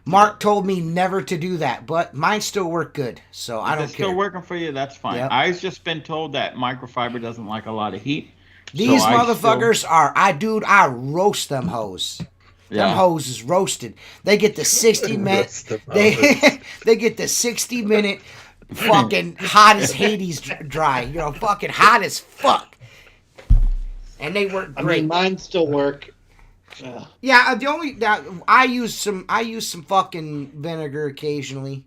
Mark told me never to do that, but mine still work good, so I If don't it's care. still working for you, that's fine. Yep. I've just been told that microfiber doesn't like a lot of heat. These so I motherfuckers I roast them hoes. Them hoes is roasted. They get the 60 minute. Roast them They get the 60-minute fucking hot as Hades dry. Fucking hot as fuck. And they work I great. mean, mine still work. Yeah, I use some fucking vinegar occasionally.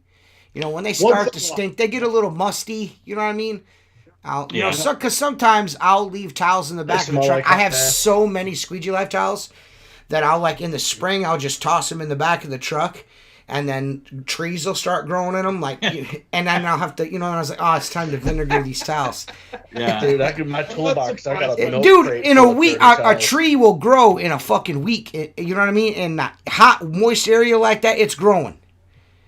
When they start Once to in a while. stink, they get a little musty. You know what I mean? Yeah. Because sometimes I'll leave towels in the back of the smell truck. like I have that. so many Squeegee Life towels that I'll in the spring I'll just toss them in the back of the truck, and then trees will start growing in them. And then I'll have to, and I was like, oh, it's time to vinegar these towels. Yeah. Dude, I got my toolbox. I got a milk Dude, crate in a full of week, dirty a towels. tree will grow in a fucking week. You know what I mean? In a hot, moist area like that, it's growing.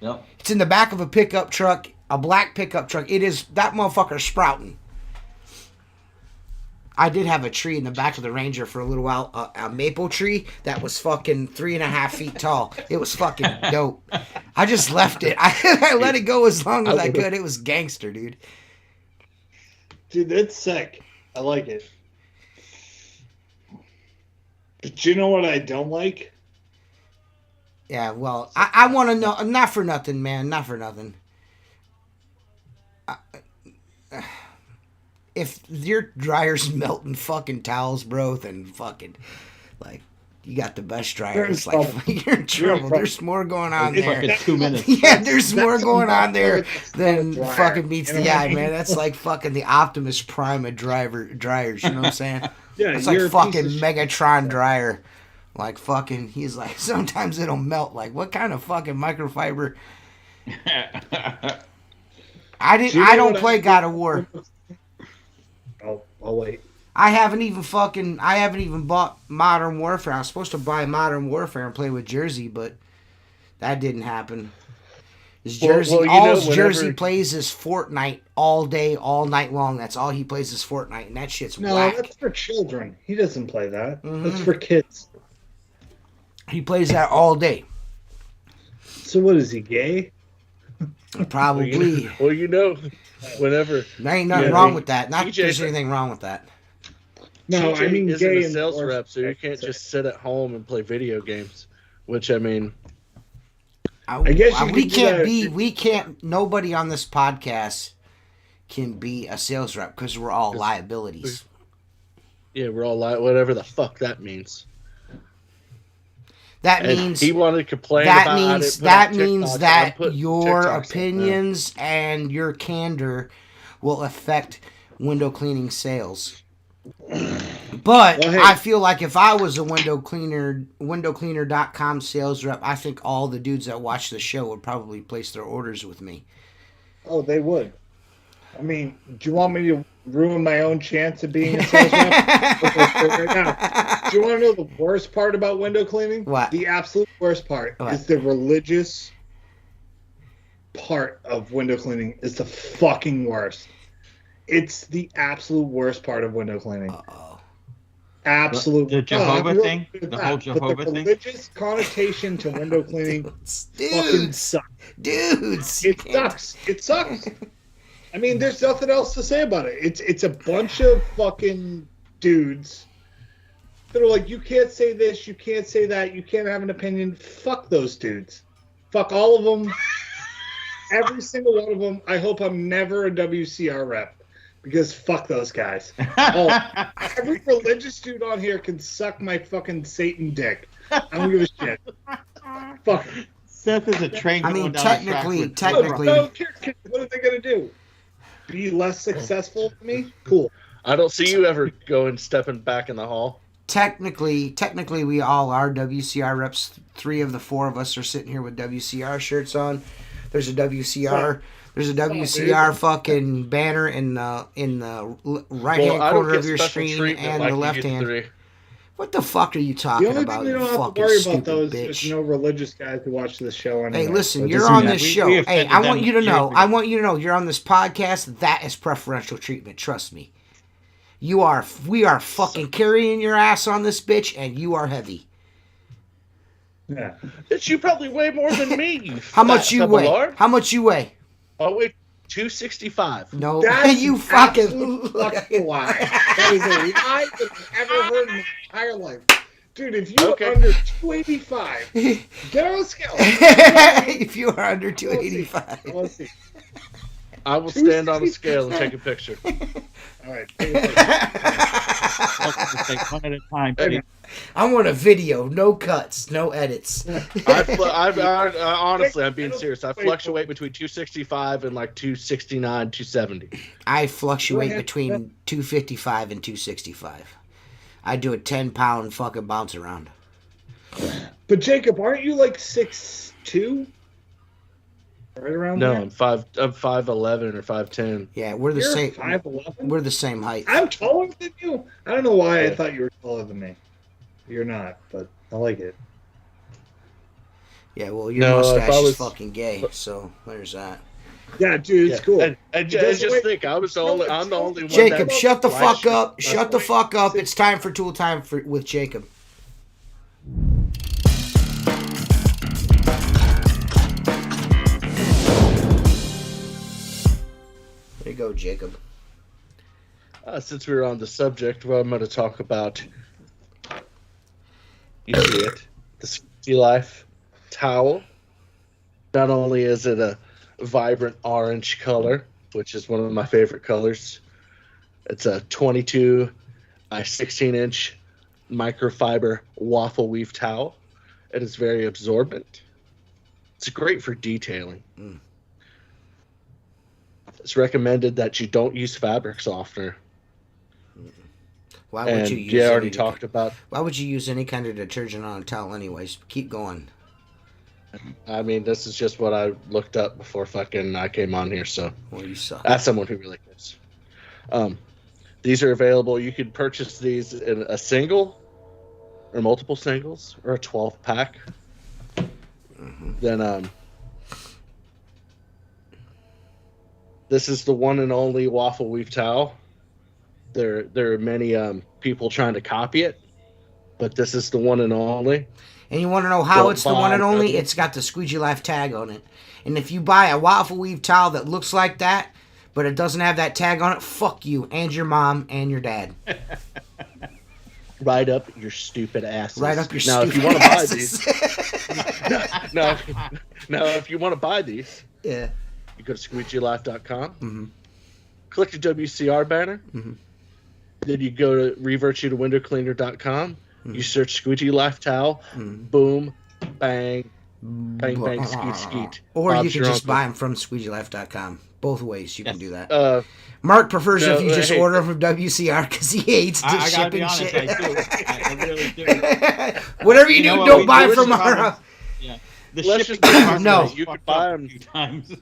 Yep. It's in the back of a pickup truck, a black pickup truck. It is, that motherfucker sprouting. I did have a tree in the back of the Ranger for a little while, a maple tree that was fucking 3.5 feet tall. It was fucking dope. I just left it. I let it go as long as I could. It was gangster, dude. Dude, that's sick. I like it. But you know what I don't like? Yeah, well, I want to know. Not for nothing, man. Not for nothing. If your dryer's melting fucking towels, bro, then fucking, like, you got the best dryer. It's like, you're in trouble. There's more going on It's there. fucking 2 minutes. Yeah, there's more going on there than dryer. fucking meets You know the what I eye, mean? man. That's like fucking the Optimus Prime of dryers. You know what I'm saying? Yeah, It's like you're a fucking piece of shit. Megatron dryer. Like fucking, he's like, sometimes it'll melt. Like, what kind of fucking microfiber? I Do you know don't what play I- God of War. I'll wait. I haven't even bought Modern Warfare. I was supposed to buy Modern Warfare and play with Jersey, but that didn't happen. Jersey, Jersey plays is Fortnite all day, all night long. That's all he plays is Fortnite, and that shit's No, whack. that's for children. He doesn't play that. Mhm. That's for kids. He plays that all day. So what is he, gay? Probably. Whenever There ain't nothing Yeah, wrong with that. Not that TJ there's anything wrong with that. No, TJ I mean isn't gay a and sales or- rep, so you can't just sit at home and play video games. Which I mean, I guess you we could do can't that. be. We can't. Nobody on this podcast can be a sales rep because we're all liabilities. yeah, we're all like whatever the fuck that means. That And means he wanted to complain that about means it. put that out means TikToks, that I'm putting your TikToks up opinions and your candor will affect window cleaning sales. But Well, hey. I feel like if I was a windowcleaner.com sales rep, I think all the dudes that watch the show would probably place their orders with me. Oh, they would. I mean, do you want me to ruin my own chance of being a sales rep? Okay, right now. Do you want to know the worst part about window cleaning? What? The absolute worst part What? is the religious part of window cleaning is the fucking worst. It's the absolute worst part of window cleaning. Uh-oh. Absolute. The Jehovah No, thing? with The that, whole but Jehovah the thing? religious connotation to window cleaning fucking Dudes, sucks. dudes. It sucks. It sucks. I mean, there's nothing else to say about it. It's a bunch of fucking dudes that are like, you can't say this, you can't say that, you can't have an opinion. Fuck those dudes. Fuck all of them. Every single one of them. I hope I'm never a WCR rep because fuck those guys. Oh, every religious dude on here can suck my fucking Satan dick. I don't give a shit. Fuck 'em. Seth is a train I going mean, down the track with- technically- I don't care. What are they gonna do? Be less successful than me? Cool. I don't see you ever going stepping back in the hall. Technically, we all are WCR reps. 3 of the 4 of us are sitting here with WCR shirts on. There's a WCR. There's a WCR fucking banner in the right hand I don't corner get of your special screen treatment and like the you left get hand. three. What the fuck are you The talking only about, thing we you don't have to fucking worry stupid about though is bitch? there's no religious guys who watch this show anyway. Hey, listen, So you're just- on yeah, this we show. Hey, offended I want them you to know. years ago. I want you to know you're on this podcast. That is preferential treatment. Trust me. We are fucking carrying your ass on this bitch, and you are heavy. Yeah. Bitch, you probably weigh more than me. You How much you fat weigh? lard. How much you weigh? I weigh 265. No, That's you an fucking. absolute fucking lie. That is a lie that I've ever heard in my entire life. Dude, if you're Okay. under 285, get on a scale. If you are under 285. I want to see. I will stand on a scale and take a picture. All right. Take one at a time. Hey, I want a video, no cuts, no edits. Honestly, I'm being serious. I fluctuate between 265 and like 269, 270. I fluctuate Go ahead. between 255 and 265. I do a 10-pound fucking bounce around. But Jacob, aren't you like 6'2"? Right around No, there? I'm 5'11 or 5'10. Yeah, we're the You're same. 5'11"? We're the same height. I'm taller than you. I don't know why I Yeah. thought you were taller than me. You're not, but I like it. Yeah, well, your No, if mustache I is was- fucking gay, so there's that. Yeah, dude, it's cool. And doesn't just wait- think, I'm the only one. Jacob, that shut the likes fuck you. up. Shut the fuck up. It's time for tool time with Jacob. There you go, Jacob. Since we were on the subject, well, I'm going to talk about. You see it, the Squeegee Life towel. Not only is it a vibrant orange color, which is one of my favorite colors, it's a 22 by 16-inch microfiber waffle weave towel. It is very absorbent. It's great for detailing. It's recommended that you don't use fabric softener. Why would you use yeah, I already talked about. Why would you use any kind of detergent on a towel anyways? Keep going. I mean, this is just what I looked up before fucking I came on here, so. Well, you suck. That's someone who really cares. These are available. You could purchase these in a single or multiple singles or a 12-pack. Then this is the one and only waffle weave towel. There are many people trying to copy it, but this is the one and only. And you want to know how it's the one and only? It's got the Squeegee Life tag on it. And if you buy a waffle weave towel that looks like that, but it doesn't have that tag on it, fuck you and your mom and your dad. Right up your stupid asses. Right up your now, stupid if you want asses. To buy these, now, if you want to buy these, yeah, you go to squeegeelife.com, click the WCR banner, then you go to revert you to windowcleaner.com, you search Squeegee Life Towel, boom, bang, bang, bang, skeet, skeet. Or Bob's you can your just uncle. buy them from squeegeelife.com. Both ways you can do that. Mark prefers no, if you just hey. order from WCR because he hates I gotta shipping be honest, shit. I do. I really do. Whatever you, do, know what, don't we buy do from is our... Yeah. The Let's shipping just department No. has You can fucked buy up a them. few times.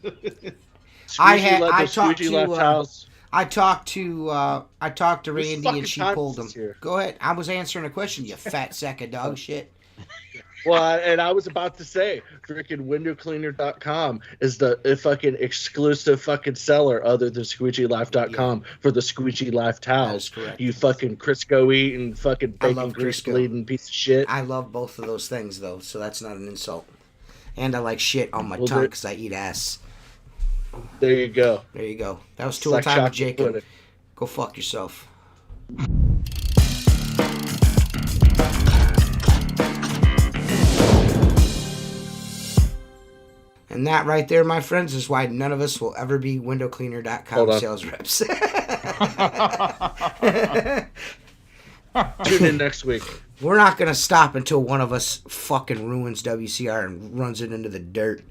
I talked Squeegee Life to Towels. I talked to Randy fucking and she time pulled is them. here. Go ahead. I was answering a question, you fat sack of dog shit. Well, and I was about to say, freaking windowcleaner.com is the fucking exclusive fucking seller other than squeegeelife.com for the Squeegee Life towels. correct. You fucking Crisco eating, fucking I bacon love grease Crisco. bleeding piece of shit. I love both of those things though, so that's not an insult. And I like shit on my Well, tongue there- because I eat ass. There you go. There you go. That was It's Tool like Time with chocolate Jacob. pudding. Go fuck yourself. And that right there, my friends, is why none of us will ever be Hold windowcleaner.com on. sales reps. Tune in next week. We're not going to stop until one of us fucking ruins WCR and runs it into the dirt.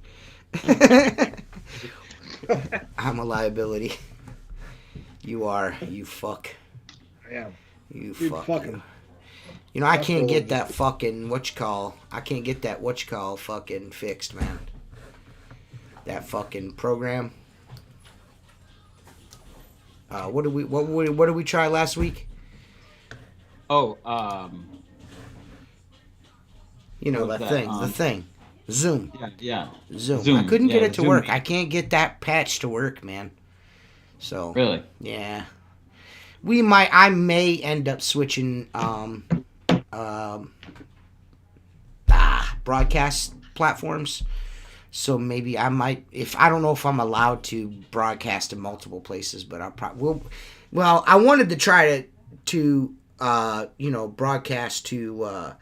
I'm a liability. You are. You fuck. I am. You Dude, fuck. fucking. You know, I can't all get of that fucking I can't get that fucking fixed, man. That fucking program. What did we try last week? Oh, You know What that was thing, that, the thing. Zoom. yeah. Zoom. I couldn't get yeah, it to Zoom work. meeting. I can't get that patch to work, man. So Really? yeah. I may end up switching broadcast platforms. So maybe I might, I don't know if I'm allowed to broadcast in multiple places, but I'll probably well, I wanted to try to broadcast to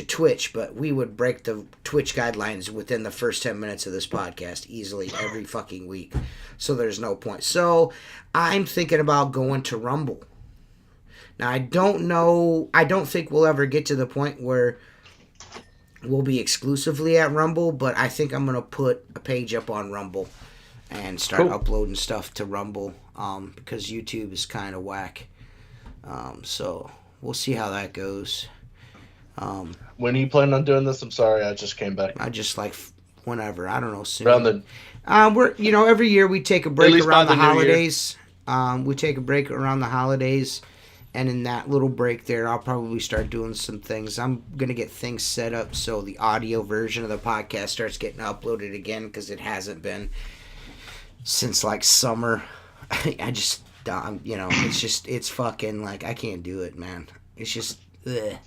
Twitch, but we would break the Twitch guidelines within the first 10 minutes of this podcast easily every fucking week. So there's no point. So I'm thinking about going to Rumble. Now I don't think we'll ever get to the point where we'll be exclusively at Rumble, but I think I'm going to put a page up on Rumble and start uploading stuff to Rumble because YouTube is kind of whack. So we'll see how that goes. When are you planning on doing this? I'm sorry, I just came back. I just like whenever. I don't know. Soon. Around the We're every year we take a break least around by the the new year. holidays. We take a break around the holidays, and in that little break there, I'll probably start doing some things. I'm gonna get things set up so the audio version of the podcast starts getting uploaded again because it hasn't been since like summer. I just, it's fucking like I can't do it, man. It's just, ugh.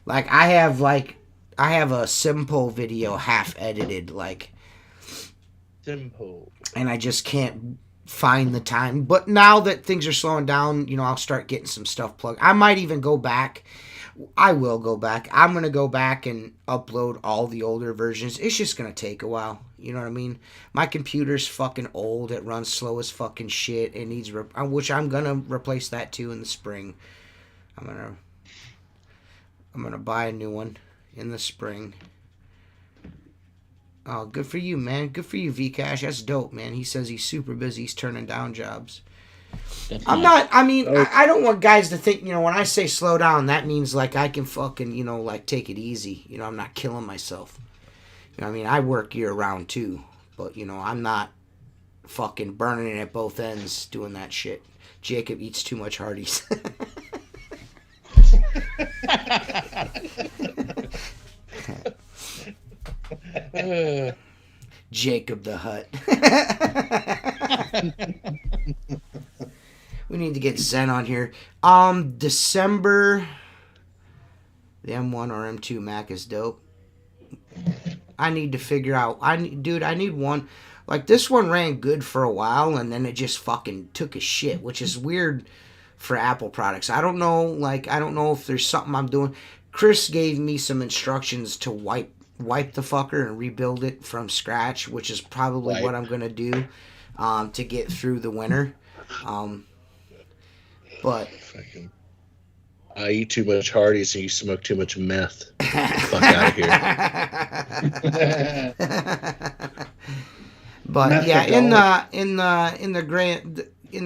Like I have a simple video half edited, like. Simple. And I just can't find the time. But now that things are slowing down, I'll start getting some stuff plugged. I might even go back. I will go back. I'm going to go back and upload all the older versions. It's just going to take a while. You know what I mean? My computer's fucking old. It runs slow as fucking shit. It needs, which I'm going to replace that too in the spring. I'm going to buy a new one in the spring. Oh, good for you, man. Good for you, Vcash. That's dope, man. He says he's super busy. He's turning down jobs. I'm not, I don't want guys to think, when I say slow down, that means like I can fucking, like take it easy. I'm not killing myself. I work year round too, but I'm not fucking burning it at both ends doing that shit. Jacob eats too much Hardee's. Jacob the Hutt. We need to get Zen on here. December. The M1 or M2 Mac is dope. I need to figure out. I need one. Like, this one ran good for a while, and then it just fucking took a shit, which is weird for Apple products. I don't know. I don't know if there's something I'm doing. Chris gave me some instructions to wipe the fucker and rebuild it from scratch, which is probably what I'm gonna do to get through the winter. But I eat too much Hardee's and you smoke too much meth. Fuck out of here. But meth yeah, in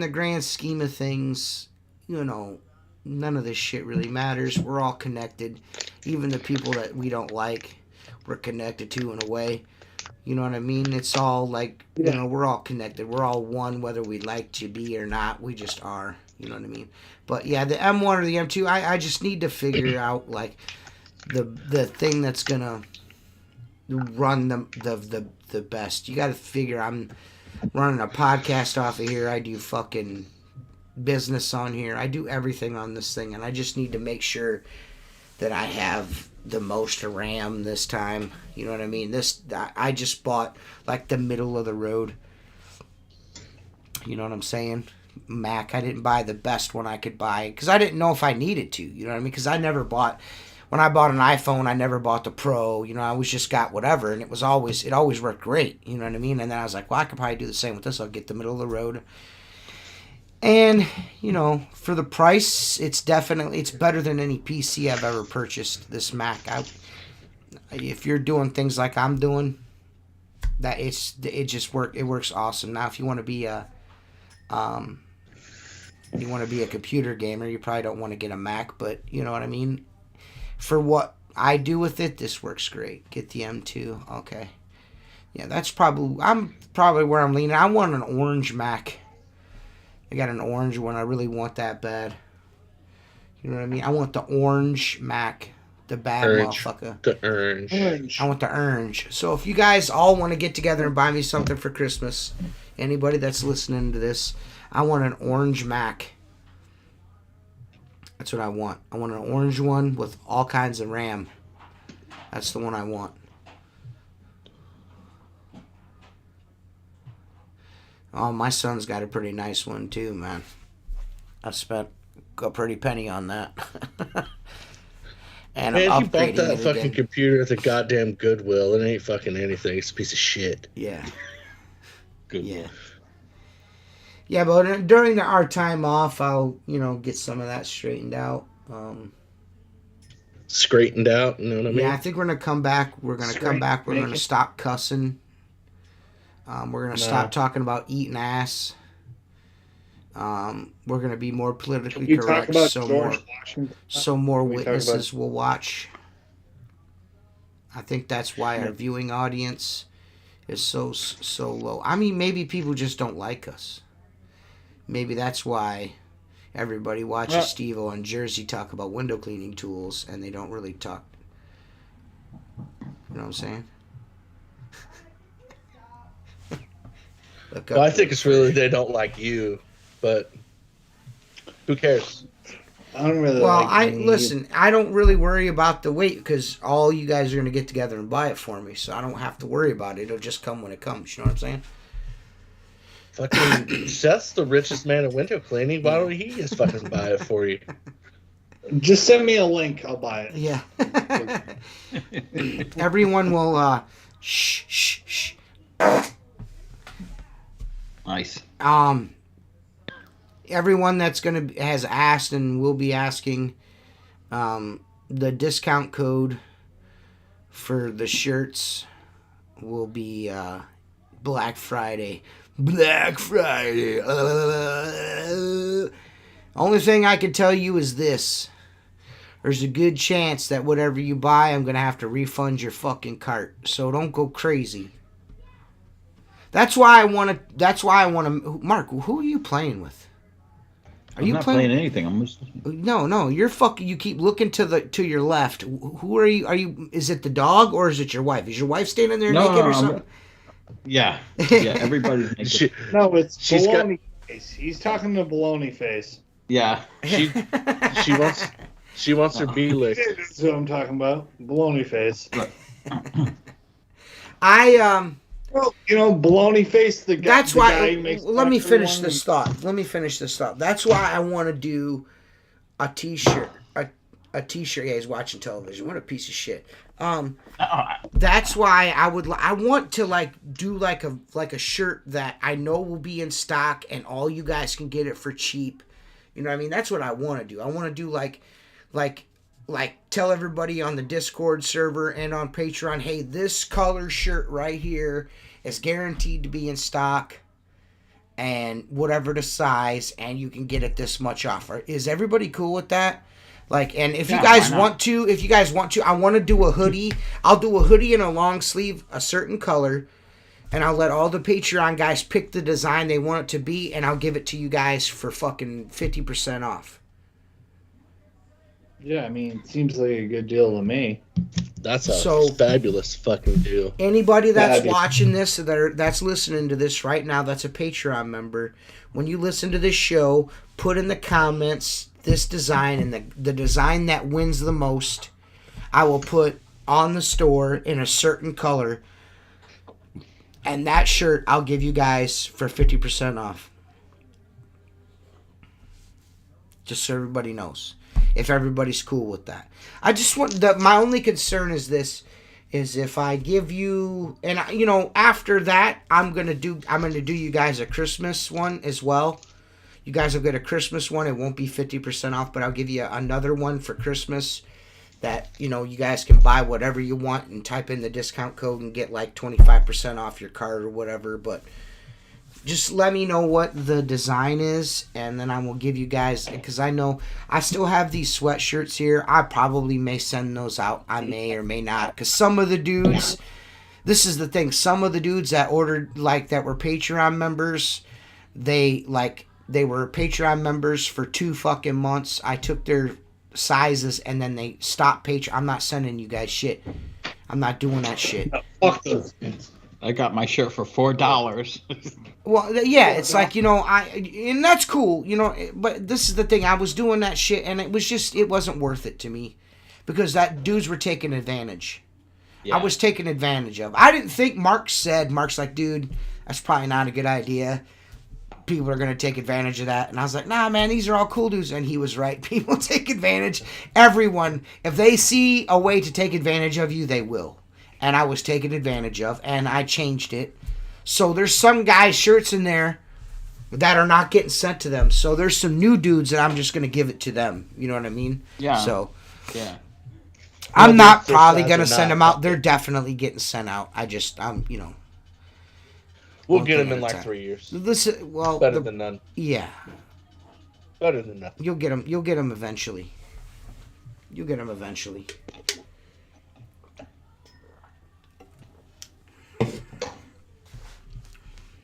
the grand scheme of things, none of this shit really matters. We're all connected. Even the people that we don't like, we're connected to in a way. You know what I mean? It's all like, we're all connected. We're all one, whether we like to be or not. We just are. You know what I mean? But yeah, the M1 or the M2, I just need to figure out like the thing that's gonna run the best. You got to figure I'm running a podcast off of here. I do fucking business on here. I do everything on this thing, and I just need to make sure that I have the most RAM this time. You know what I mean? I just bought like the middle of the road. You know what I'm saying? Mac. I didn't buy the best one I could buy because I didn't know if I needed to. You know what I mean? Because when I bought an iPhone, I never bought the Pro. I always just got whatever, and it always worked great. You know what I mean? And then I was like, well, I could probably do the same with this. I'll get the middle of the road. And, for the price, it's better than any PC I've ever purchased, this Mac. If you're doing things like I'm doing, it works awesome. Now, if you want to be a computer gamer, you probably don't want to get a Mac, but you know what I mean? For what I do with it, this works great. Get the M2. Okay. Yeah, I'm probably where I'm leaning. I want an orange Mac. I got an orange one. I really want that bad. You know what I mean? I want the orange Mac. The bad motherfucker. The orange. I want the orange. So if you guys all want to get together and buy me something for Christmas, anybody that's listening to this, I want an orange Mac. That's what I want. I want an orange one with all kinds of RAM. That's the one I want. Oh, my son's got a pretty nice one too, man. I spent a pretty penny on that. And man, I'm you bought upgrading that it fucking again. computer at the goddamn Goodwill. It ain't fucking anything. It's a piece of shit. Yeah. Goodwill. Yeah. Yeah, but during our time off, I'll, get some of that straightened out. Straightened out, you know what I mean? Yeah, I think we're going to come back. We're going to come back. We're going to stop cussing. We're going to stop talking about eating ass. We're going to be more politically correct. So more witnesses will watch. I think that's why our viewing audience is so low. I mean, maybe people just don't like us. Maybe that's why everybody watches Steve-O and Jersey talk about window cleaning tools, and they don't really talk. You know what I'm saying? Well, I think it's really they don't like you, but who cares? I don't really listen, I don't really worry about the weight because all you guys are going to get together and buy it for me, so I don't have to worry about it. It'll just come when it comes. You know what I'm saying? Fucking Seth's the richest man in window cleaning. Why don't he just fucking buy it for you? Just send me a link. I'll buy it. Yeah. Everyone will shh shh shh. Nice. Everyone that's has asked and will be asking, the discount code for the shirts will be Black Friday. Black Friday. Only thing I can tell you is this. There's a good chance that whatever you buy, I'm going to have to refund your fucking cart. So don't go crazy. That's why I want to... Mark, who are you playing with? I'm not playing anything. I'm just... No. You're fucking... You keep looking to your left. Who are you? Is it the dog or is it your wife? Is your wife standing there naked or something? Yeah. Yeah, everybody's naked. No, it's baloney face. He's talking to baloney face. Yeah. She wants her bee licked. That's what I'm talking about. Baloney face. Well, baloney face. The guy. That's why. Guy who makes Let me finish this thought. That's why I want to do a T-shirt. A T-shirt. Yeah, he's watching television. What a piece of shit. That's why I want to do like a shirt that I know will be in stock and all you guys can get it for cheap. You know what I mean? That's what I want to do. I want to do like tell everybody on the Discord server and on Patreon, hey, this color shirt right here is guaranteed to be in stock and whatever the size, and you can get it this much off. Is everybody cool with that? And if you guys want to, I want to do a hoodie. I'll do a hoodie and a long sleeve, a certain color, and I'll let all the Patreon guys pick the design they want it to be, and I'll give it to you guys for fucking 50% off. Yeah, I mean, it seems like a good deal to me. That's a fabulous fucking deal. Anybody that's watching this, that's listening to this right now, that's a Patreon member, when you listen to this show, put in the comments this design, and the design that wins the most, I will put on the store in a certain color, and that shirt I'll give you guys for 50% off. Just so everybody knows. If everybody's cool with that. I just want my only concern is this, is if I give you, and after that I'm gonna do you guys a Christmas one as well. You guys will get a Christmas one. It won't be 50% off, but I'll give you another one for Christmas that you guys can buy whatever you want and type in the discount code and get 25% off your card or whatever. But just let me know what the design is, and then I will give you guys, because I know I still have these sweatshirts here. I probably may send those out. I may or may not, because some of the dudes, this is the thing, some of the dudes that ordered, that were Patreon members, they were Patreon members for 2 fucking months. I took their sizes, and then they stopped Patreon. I'm not sending you guys shit. I'm not doing that shit. Fuck those. I got my shirt for $4. Well, yeah, it's and that's cool, but this is the thing, I was doing that shit, and it wasn't worth it to me, because that dudes were taking advantage. Yeah. I was taken advantage of. I didn't think Mark's like, dude, that's probably not a good idea. People are going to take advantage of that. And I was like, nah, man, these are all cool dudes. And he was right. People take advantage. Everyone, if they see a way to take advantage of you, they will. And I was taken advantage of, and I changed it. So there's some guys' shirts in there that are not getting sent to them. So there's some new dudes that I'm just going to give it to them. You know what I mean? Yeah. So, yeah. I'm not probably going to send them out. They're definitely getting sent out. We'll get them in 3 years. Better than none. Yeah. Better than nothing. You'll get them. You'll get them eventually.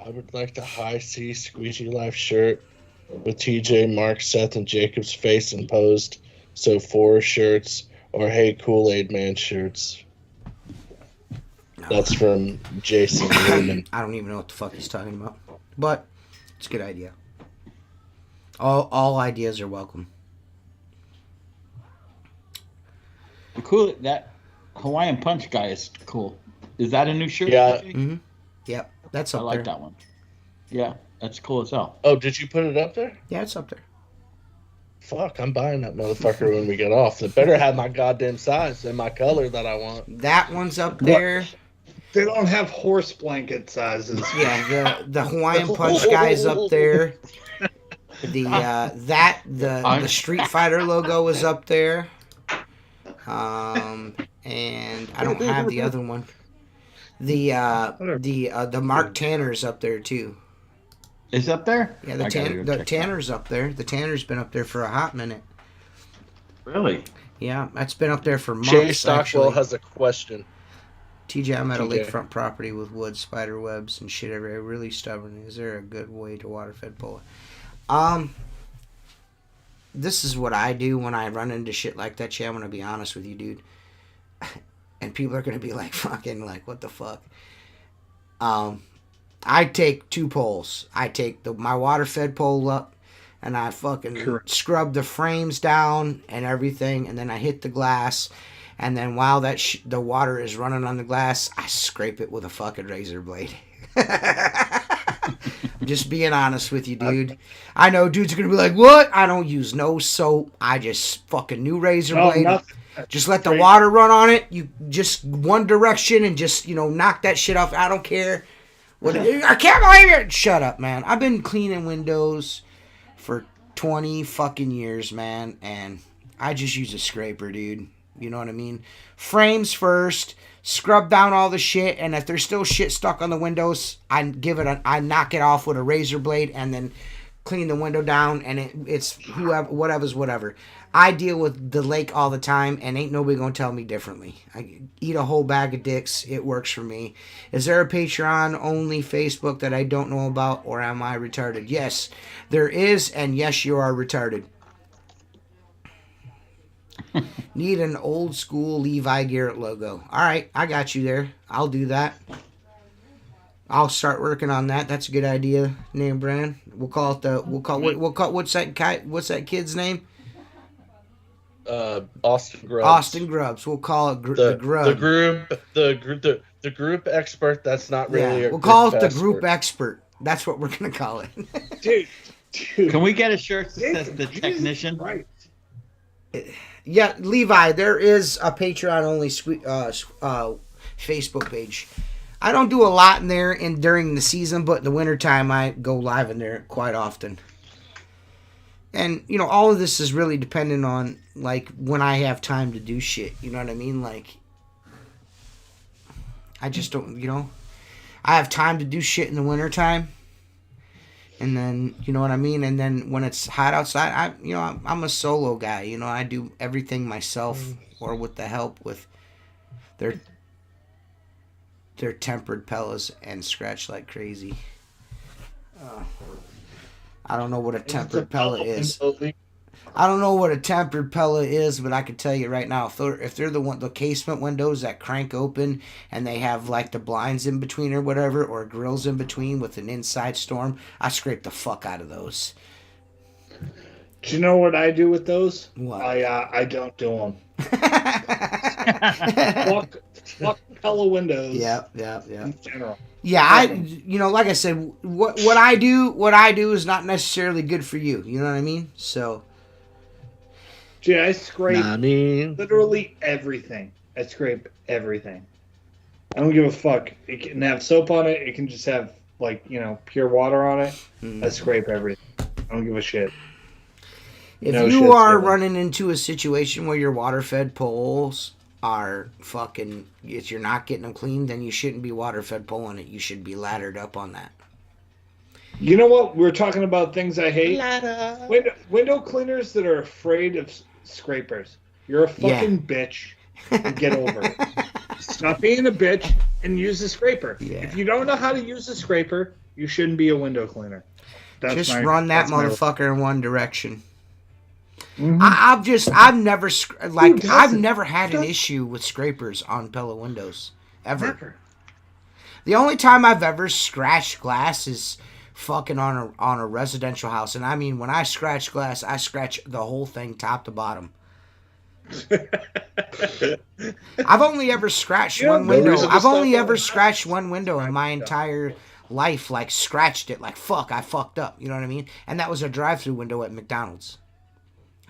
I would like the High C Squeegee Life shirt with TJ, Mark, Seth, and Jacob's face imposed. So 4 shirts, or Hey Kool-Aid Man shirts. That's from Jason Newman. I don't even know what the fuck he's talking about. But it's a good idea. All ideas are welcome. Cool. That Hawaiian Punch guy is cool. Is that a new shirt? Yeah. Mm-hmm. Yep. That's up I like there. that one. Yeah, that's cool as hell. Oh, did you put it up there? Yeah, it's up there. Fuck, I'm buying that motherfucker when we get off. It better have my goddamn size and my color that I want. That one's up there. They don't have horse blanket sizes. Yeah, the Hawaiian Punch guy is up there. The Street Fighter logo is up there. And I don't have the other one. The Mark Tanner's up there too. Is up there? Yeah, the Tanner's up there. The Tanner's been up there for a hot minute. Really? Yeah, that's been up there for months. Jay Stockwell actually. has a question. TJ, I'm at a TJ. lakefront property with wood, spider webs, and shit everywhere. Really stubborn. Is there a good way to water-fed pull it? This is what I do when I run into shit like that. I'm gonna be honest with you, dude. And people are gonna be like, fucking, like, what the fuck? I take 2 poles. I take my water-fed pole up, and I fucking scrub the frames down and everything, and then I hit the glass. And then while the water is running on the glass, I scrape it with a fucking razor blade. Just being honest with you, dude. I know dudes are going to be like, what? I don't use no soap. I just fucking new razor blade. Nothing. Just let the water run on it. You just one direction and just, knock that shit off. I don't care. I can't believe it. Shut up, man. I've been cleaning windows for 20 fucking years, man. And I just use a scraper, dude. You know what I mean? Frames first, scrub down all the shit, and if there's still shit stuck on the windows, I knock it off with a razor blade, and then clean the window down, and it's whatever. I deal with the lake all the time, and ain't nobody gonna tell me differently. I eat a whole bag of dicks. It works for me. Is there a Patreon only Facebook that I don't know about, or am I retarded? Yes, there is, and yes, you are retarded. Need an old school Levi Garrett logo. All right, I got you there. I'll do that. I'll start working on that. That's a good idea. Name brand. What's that kid's name? Austin Grubbs. Austin Grubbs. We'll call it the Grub. The group expert. That's not really. We'll call it the group expert. That's what we're gonna call it. Dude. Can we get a shirt that says the technician? Right. Yeah, Levi, there is a Patreon-only Facebook page. I don't do a lot in there during the season, but in the wintertime, I go live in there quite often. And, all of this is really dependent on, like, when I have time to do shit. You know what I mean? Like, I just don't, I have time to do shit in the wintertime. And then, you know what I mean? And then when it's hot outside, I'm a solo guy. I do everything myself or with the help with their tempered pillows and scratch like crazy. I don't know what a tempered pellet is. I don't know what a tempered pellet is, but I can tell you right now, if they're the casement windows that crank open and they have like the blinds in between or whatever, or grills in between with an inside storm, I scrape the fuck out of those. Do you know what I do with those? What? I don't do them. fuck pillow windows. Yeah. In general. Yeah, like I said, what I do is not necessarily good for you. You know what I mean? So. Dude, I scrape literally everything. I scrape everything. I don't give a fuck. It can have soap on it. It can just have, pure water on it. I scrape everything. I don't give a shit. If you are running into a situation where your water-fed poles are fucking, if you're not getting them clean, then you shouldn't be water-fed pulling it. You should be laddered up on that. You know what? We're talking about things I hate. Window cleaners that are afraid of scrapers. You're a fucking bitch. Get over it. Stop being a bitch and use a scraper. Yeah. If you don't know how to use a scraper, you shouldn't be a window cleaner. Just run that motherfucker in one direction. Mm-hmm. I've never had an issue with scrapers on pillow windows ever. Never. The only time I've ever scratched glass is fucking on a residential house, and I mean when I scratch glass, I scratch the whole thing top to bottom. I've only ever scratched one window. I've only ever scratched one window in my entire life like scratched it, like fuck, I fucked up. You know what I mean? And that was a drive-through window at McDonald's.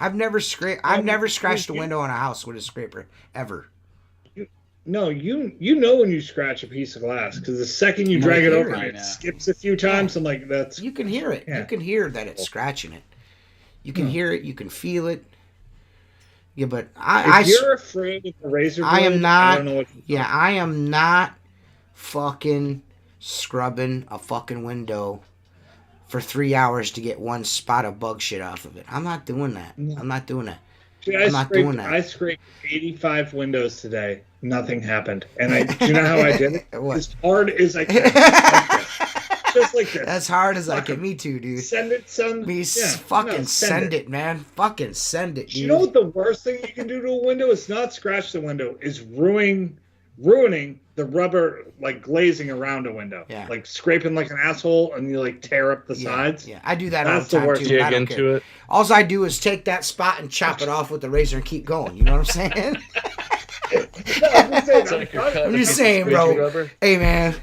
I've never scratched a window in a house with a scraper ever. No, you know when you scratch a piece of glass, because the second you drag it over, it skips a few times. I'm like, that's. You can hear it. Yeah. You can hear that it's scratching it. You can hear it. You can feel it. Yeah, but you're afraid of the razor blade, I am not. I don't know what I am not fucking scrubbing a fucking window for 3 hours to get one spot of bug shit off of it. I'm not doing that. I'm not doing that. See, I scraped 85 windows today. Nothing happened. And do you know how I did it? As hard as I can. Just like this. As hard as I can. Me too, dude. Send it, son. Send it, man. Fucking send it, dude. You know what the worst thing you can do to a window? It's not scratch the window. It's ruining the rubber, like glazing around a window. Yeah. Like scraping like an asshole, and you like tear up the sides. Yeah, I do that all the time worst. too. Dig into it. All I do is take that spot and chop it off with the razor and keep going. You know what I'm saying? I'm just saying, bro. Rubber. Hey, man.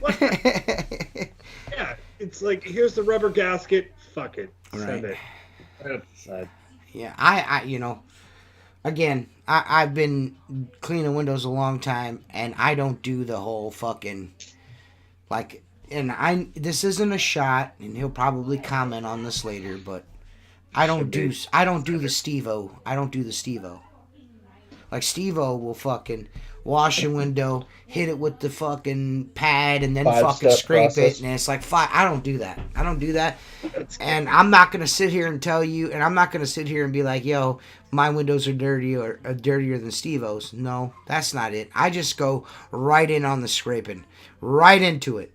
Yeah, it's like, here's the rubber gasket. Fuck it. Send it. Yeah, I again, I've been cleaning windows a long time, and I don't do the whole fucking, like, and this isn't a shot, and he'll probably comment on this later, but I don't do the Steve-O. I don't do the Steve-O. Like, Steve-O will fucking wash a window, hit it with the fucking pad, and then fucking scrape it, and it's like, I don't do that. I don't do that. And I'm not going to sit here and tell you, and I'm not going to sit here and be like, yo, my windows are dirty or dirtier than Steve-O's. No, that's not it. I just go right in on the scraping. Right into it.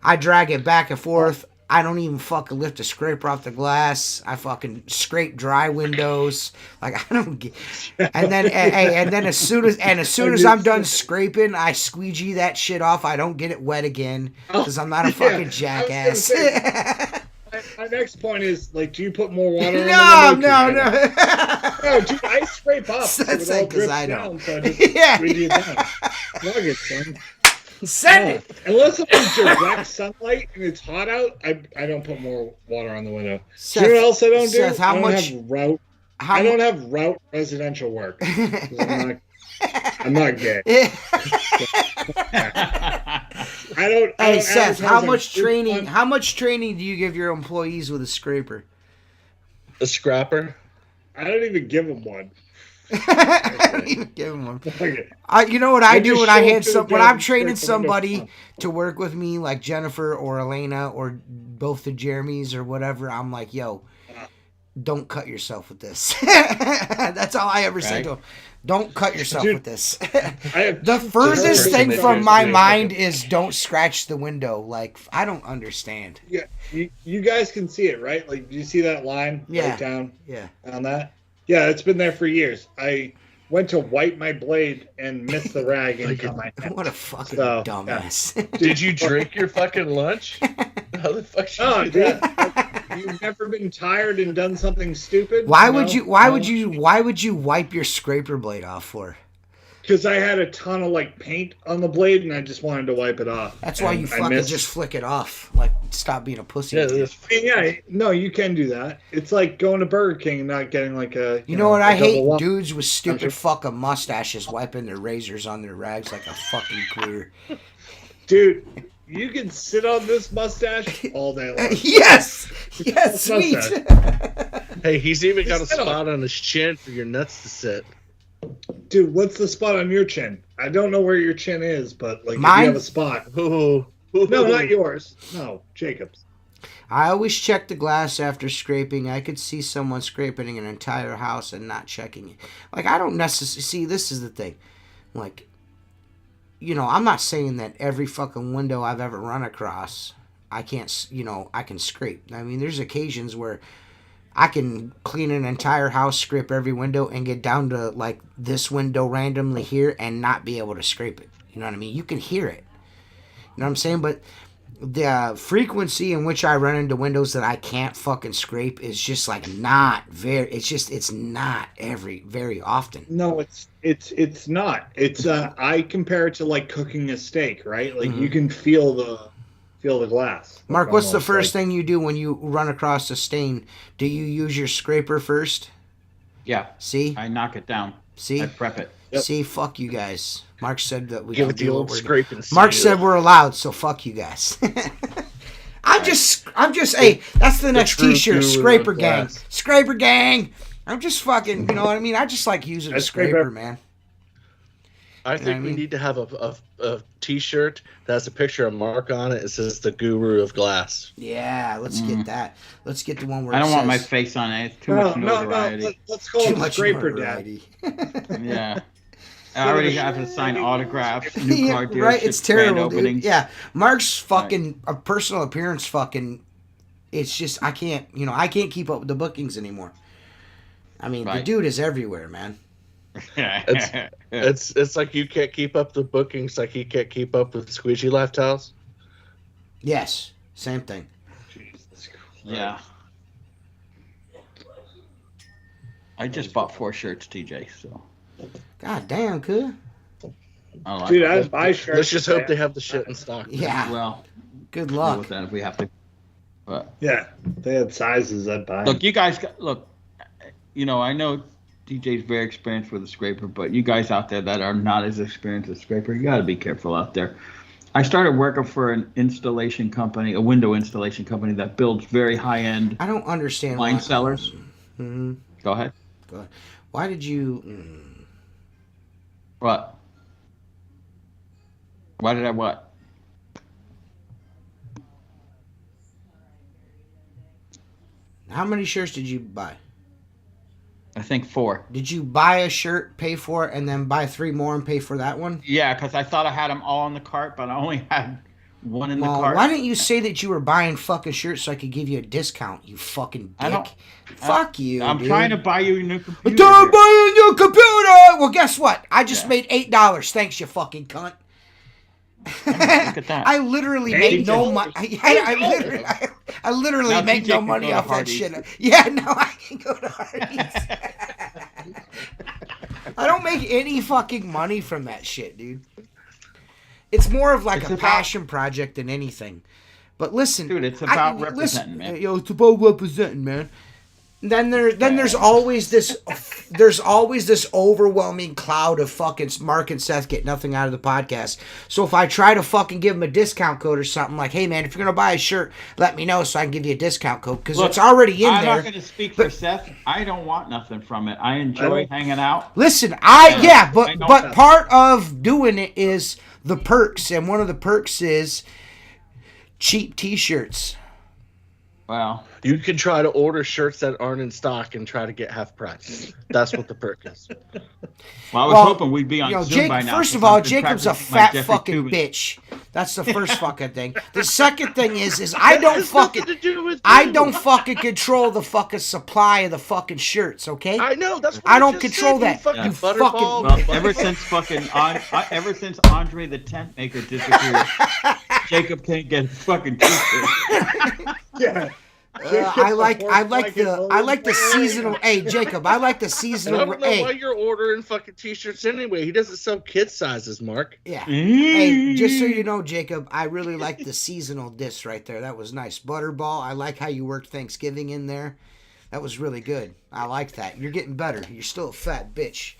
I drag it back and forth. I don't even fucking lift a scraper off the glass. I fucking scrape dry windows. Like, I don't get. And then as soon as I'm done scraping, I squeegee that shit off. I don't get it wet again because I'm not a fucking jackass. My next point is, like, do you put more water on No. No, dude, I scrape up. That's it all because drips I down, don't. so I just squeegee it down. Plug it, son. Send it. Unless it's direct sunlight and it's hot out, I don't put more water on the window. Seth, you know what else I don't do? Seth, I don't have route residential work. I'm not gay. Hey Seth, how much training do you give your employees with a scraper? A scrapper? I don't even give them one. I don't even give them one. You know what I do when I'm training somebody to work with me, like Jennifer or Elena or both the Jeremys or whatever. I'm like, yo, don't cut yourself with this. That's all I ever say to them. Don't cut yourself with this. The furthest thing from my mind is don't scratch the window. Like, I don't understand. Yeah, you guys can see it, right? Like, do you see that line right down? Yeah. On that? Yeah, it's been there for years. I went to wipe my blade and missed the rag and cut my hand. What a fucking dumbass. Yeah. Did you drink your fucking lunch? How the fuck you do that? You've never been tired and done something stupid? Why would you wipe your scraper blade off for? Because I had a ton of like paint on the blade and I just wanted to wipe it off. That's why you fucking just flick it off. Like, stop being a pussy. No, you can do that. It's like going to Burger King and not getting like a. You know what I hate? Dudes with stupid fucking mustaches wiping their razors on their rags like a fucking queer. Dude, you can sit on this mustache all day long. Yes, sweet. Hey, he's even got a spot on his chin for your nuts to sit. Dude, what's the spot on your chin? I don't know where your chin is, but like mine? If you have a spot. No, not yours. No, Jacob's. I always check the glass after scraping. I could see someone scraping an entire house and not checking it. Like, I don't necessarily see. This is the thing. Like, you know, I'm not saying that every fucking window I've ever run across, I can't. You know, I can scrape. I mean, there's occasions where I can clean an entire house, scrape every window, and get down to, like, this window randomly here and not be able to scrape it. You know what I mean? You can hear it. You know what I'm saying? But the frequency in which I run into windows that I can't fucking scrape is just, like, not very... It's not very often. No, it's not. It's, I compare it to, like, cooking a steak, right? Like, you can feel feel the glass. Mark, Like, what's the almost first like- thing you do when you run across a stain? Do you use your scraper first? Yeah. See? I knock it down. See? I prep it. Yep. See? Fuck you guys. Mark said that we Give can it the do what old we're scrape and Mark seal. said we're allowed, so fuck you guys. I'm just, hey, that's the next true t-shirt, guru Scraper of Gang. glass. Scraper Gang. I'm just fucking, you know what I mean? I just like using a That's great, scraper, bro. man. I You know think what I we mean? need to have a T-shirt that has a picture of Mark on it. It says the Guru of Glass. Yeah, let's get that. Let's get the one where I it don't want my says face on it. It's too much notoriety. Let's call too it much Scraper Dad. notoriety. Yeah. I already have to sign autographs, new Yeah, car dealerships, right, it's grand terrible, dude. openings. Yeah, Mark's fucking a personal appearance fucking. It's just I can't, I can't keep up with the bookings anymore. I mean, the Right. dude is everywhere, man. It's like you can't keep up the bookings, like you can't keep up with Squeegee Lifestyles. Yes, same thing. Jesus Christ. Yeah. I just bought 4 shirts, TJ. So God damn, could. I like Dude, it. I buy shirts. Let's just hope they have the shit in stock. Yeah. Well, Good deal luck. with that if we have to. But Yeah, they had sizes I'd buy. look, you guys, I know DJ's very experienced with a scraper, but you guys out there that are not as experienced with a scraper, you got to be careful out there. I started working for an installation company, a window installation company that builds very high-end I don't understand wine why. cellars. Mhm. Go ahead. Go ahead. Why did you? What? Why did I what? How many shirts did you buy? I think 4. Did you buy a shirt, pay for it, and then buy 3 more and pay for that one? Yeah, because I thought I had them all in the cart, but I only had one in the Well, cart. why didn't you say that you were buying fucking shirts so I could give you a discount? You fucking I don't- dick. Fuck you. I'm dude. trying to buy you a new I'm computer. trying to here. buy a new computer. Well, guess what? I just Yeah. made $8. Thanks, you fucking cunt. Look at that. I literally made no money. I literally Now make TJ no can money go to off that Hardee's. shit. Yeah, now I can go to Hardee's. I don't make any fucking money from that shit, dude. It's more of like It's a about- passion project than anything. But listen, Dude, it's about representing, man. Yo, it's about representing, man. Then there's always this overwhelming cloud of fucking Mark and Seth get nothing out of the podcast. So if I try to fucking give them a discount code or something like, hey man, if you're gonna buy a shirt, let me know so I can give you a discount code because Look, it's already in I'm there. not going to speak for Seth. I don't want nothing from it. I enjoy hanging out. Listen, I but don't- part of doing it is the perks, and one of the perks is cheap T-shirts. Well, You can try to order shirts that aren't in stock and try to get half price. That's what the perk is. I was hoping we'd be on Zoom by now. First of since all, I've been Jacob's a practicing my fat Jeffrey fucking Tubin. bitch. That's the first fucking thing. The second thing is I don't has nothing fucking to do with I you. don't fucking control the fucking supply of the fucking shirts, okay? I know. That's what I don't just control said, that. You fucking You butterball. fucking- Well, ever since Andre the Tent Maker disappeared, Jacob can't get fucking t-shirts. Yeah. I like the seasonal. Hey Jacob, I like the And I seasonal. don't know why Hey, you're ordering fucking t-shirts anyway. He doesn't sell kid sizes, Mark. yeah. Hey, just so you know, Jacob, I really like the seasonal disc right there. That was nice. Butterball. I like how you worked Thanksgiving in there. That was really good. I like that. You're getting better. You're still a fat bitch.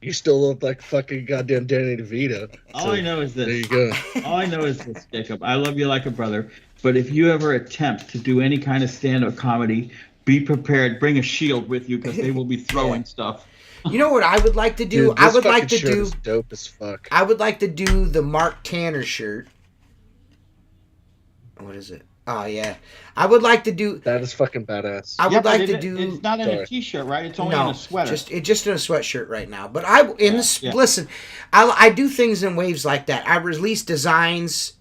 You still look like fucking goddamn Danny DeVito. All I know is There this. you go. All I know is this, Jacob. I love you like a brother, but if you ever attempt to do any kind of stand-up comedy, be prepared. Bring a shield with you because they will be throwing stuff. You know what I would like to do? Dude, I this would like fucking to shirt do. is dope as fuck. I would like to do the Mark Tanner shirt. What is it? Oh yeah, I would like to do. That is fucking badass. I would Yeah, but like to do. It's not in a Sorry. t-shirt, right? It's only No, in a sweater. just in a sweatshirt right now. But Yeah. listen, I do things in waves like that. I release designs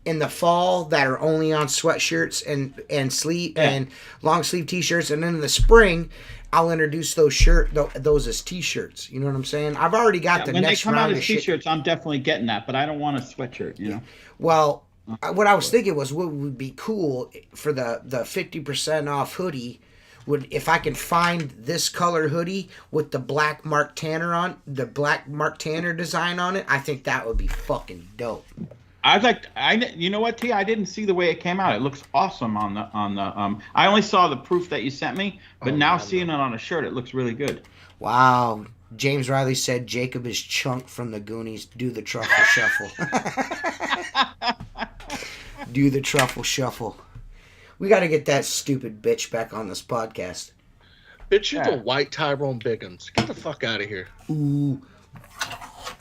in the fall that are only on sweatshirts and sleeve and long sleeve t-shirts, and then in the spring I'll introduce those as t-shirts. You know what I'm saying? I've already got the when they next come out round as of shit. t-shirts, I'm definitely getting that, but I don't want a sweatshirt. You know. Well, what I was thinking was what would be cool for the 50% off hoodie would if I can find this color hoodie with the black Mark Tanner design on it. I think that would be fucking dope. You know what, T? I didn't see the way it came out. It looks awesome on the. I only saw the proof that you sent me, but now seeing it on a shirt, it looks really good. Wow. James Riley said Jacob is Chunk from the Goonies. Do the truffle shuffle. Do the truffle shuffle. We got to get that stupid bitch back on this podcast. Bitch, you're the white Tyrone Biggins. Get the fuck out of here. Ooh.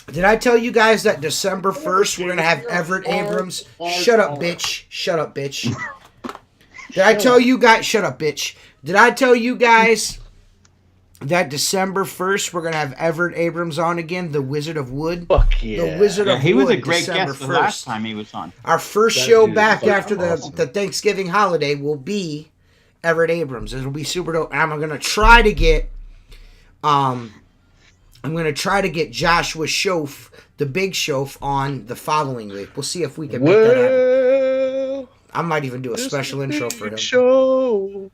Did I tell you guys that December 1st we're going to have Everett Abrams? Shut up, bitch. Shut up, bitch. Did I tell you guys? Shut up, bitch. Did I tell you guys that December 1st we're going to have Everett Abrams on again, the Wizard of Wood? Fuck yeah. The Wizard of Wood. He was a great December guest the 1st. last time he was on. Our first show back after the Thanksgiving holiday will be Everett Abrams. It'll be super dope. I'm going to try to get Joshua Schoaf, the Big Schoaf, on the following week. We'll see if we can make that happen. I might even do a special intro for him. Show.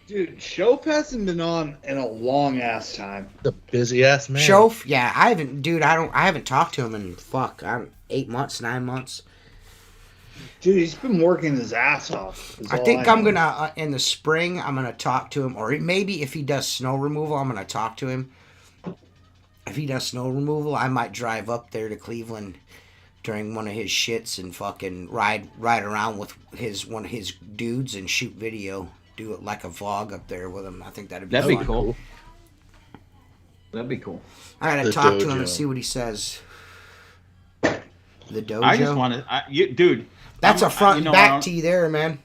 Dude, Schoaf hasn't been on in a long ass time. The busy ass man. Schoaf? Yeah, I haven't talked to him in 8 months, 9 months. Dude, he's been working his ass off. I think I'm gonna in the spring. I'm gonna talk to him, or maybe if he does snow removal, I'm gonna talk to him. If he does snow removal, I might drive up there to Cleveland during one of his shits and fucking ride around with one of his dudes and shoot video. Do it like a vlog up there with him. I think that'd be cool. That'd be cool. I gotta talk to him and see what he says. The dojo. I just want to, dude. That's a front and back tee there, man.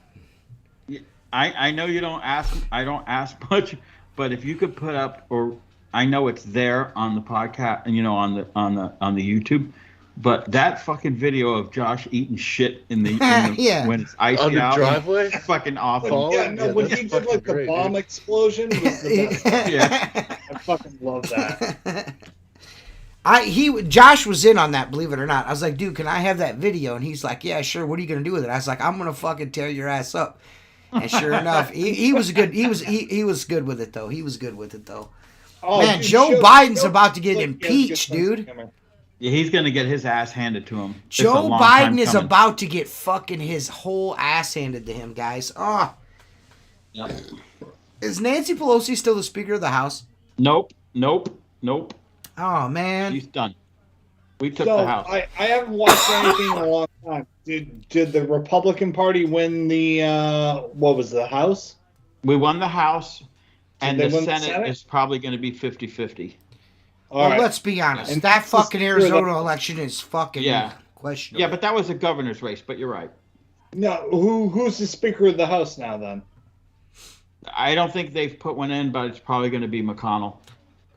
I know you don't ask. I don't ask much, but if you could put up, or I know it's there on the podcast, and on the YouTube, but that fucking video of Josh eating shit in the yeah. when it's icy on the out, driveway, fucking awful. When he did like the bomb explosion was the best. Yeah, I fucking love that. Josh was in on that, believe it or not. I was like, dude, can I have that video? And he's like, yeah, sure. What are you gonna do with it? I was like, I'm gonna fucking tear your ass up. And sure enough, he was good. He was good with it though. He was good with it though. Oh, man, dude, Joe Biden's about to get impeached, dude. Yeah, he's gonna get his ass handed to him. Joe Biden is about to get fucking his whole ass handed to him, guys. Oh. Yep. Is Nancy Pelosi still the Speaker of the House? Nope. Oh, man. He's done. We took the House. I haven't watched anything in a long time. Did the Republican Party win the, what was the House? We won the House, and the Senate is probably going to be 50-50. Well, let's be honest. That fucking Arizona election is fucking questionable. Yeah, but that was a governor's race, but you're right. No, who's the Speaker of the House now, then? I don't think they've put one in, but it's probably going to be McConnell,